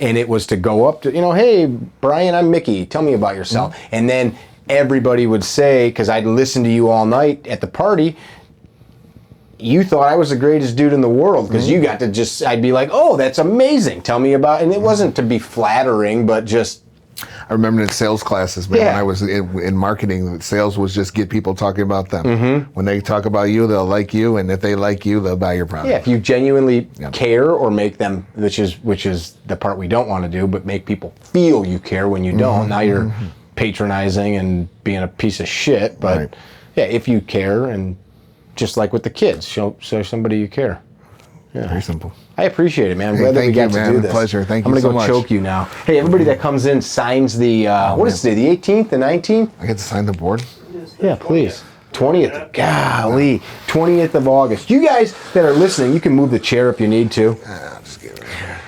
And it was to go up to, you know, hey, Brian, I'm Mickey. Tell me about yourself. And then everybody would say, because I'd listen to you all night at the party, you thought I was the greatest dude in the world, because you got to just, I'd be like, oh, that's amazing. Tell me about, and it wasn't to be flattering, but just. I remember in sales classes, man, when I was in marketing, sales was just get people talking about them. When they talk about you, they'll like you, and if they like you, they'll buy your product. Yeah, if you genuinely care, or make them, which is the part we don't want to do, but make people feel you care when you don't. Now you're patronizing and being a piece of shit, but yeah, if you care, and just like with the kids, show somebody you care. Yeah. Very simple. I appreciate it, man. I'm glad that we got to do this. Pleasure. Thank you so much. I'm going to go choke you now. Hey, everybody that comes in signs the, what is today, the 18th, the 19th? I get to sign the board? Yeah, please. 20th. Golly. 20th of August. You guys that are listening, you can move the chair if you need to. I'll just get it right here.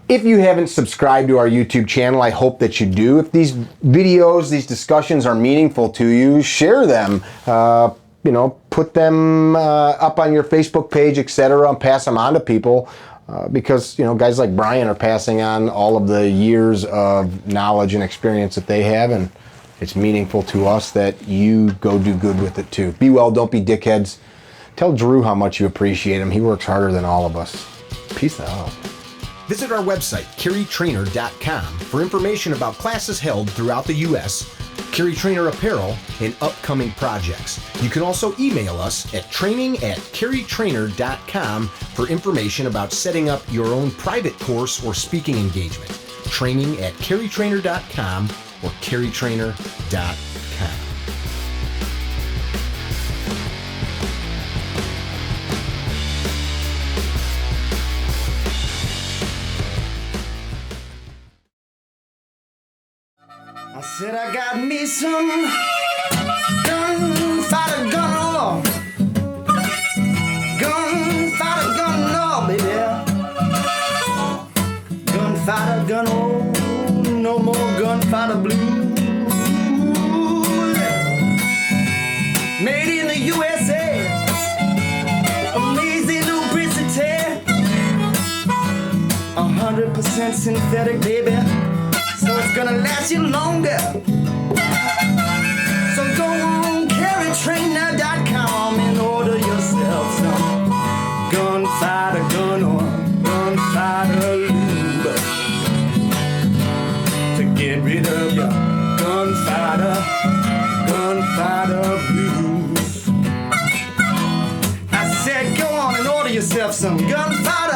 If you haven't subscribed to our YouTube channel, I hope that you do. If these videos, these discussions are meaningful to you, share them. Put them up on your Facebook page, etc., and pass them on to people. Because guys like Brian are passing on all of the years of knowledge and experience that they have, and it's meaningful to us that you go do good with it too. Be well, don't be dickheads. Tell Drew how much you appreciate him. He works harder than all of us. Peace out. Visit our website, CarryTrainer.com, for information about classes held throughout the U.S., CarryTrainer apparel, and upcoming projects. You can also email us at training@CarryTrainer.com for information about setting up your own private course or speaking engagement. Training@CarryTrainer.com or CarryTrainer.com. I said I got me some gunfighter gun on. Gunfighter gun on, baby. Gunfighter gun on. No more gunfighter blues. Made in the USA. Amazing lubricity. 100% synthetic, baby. So it's gonna last you longer. So go on CarryTrainer.com and order yourself some gunfighter gun or gunfighter lube to get rid of your gunfighter blues. I said go on and order yourself some gunfighter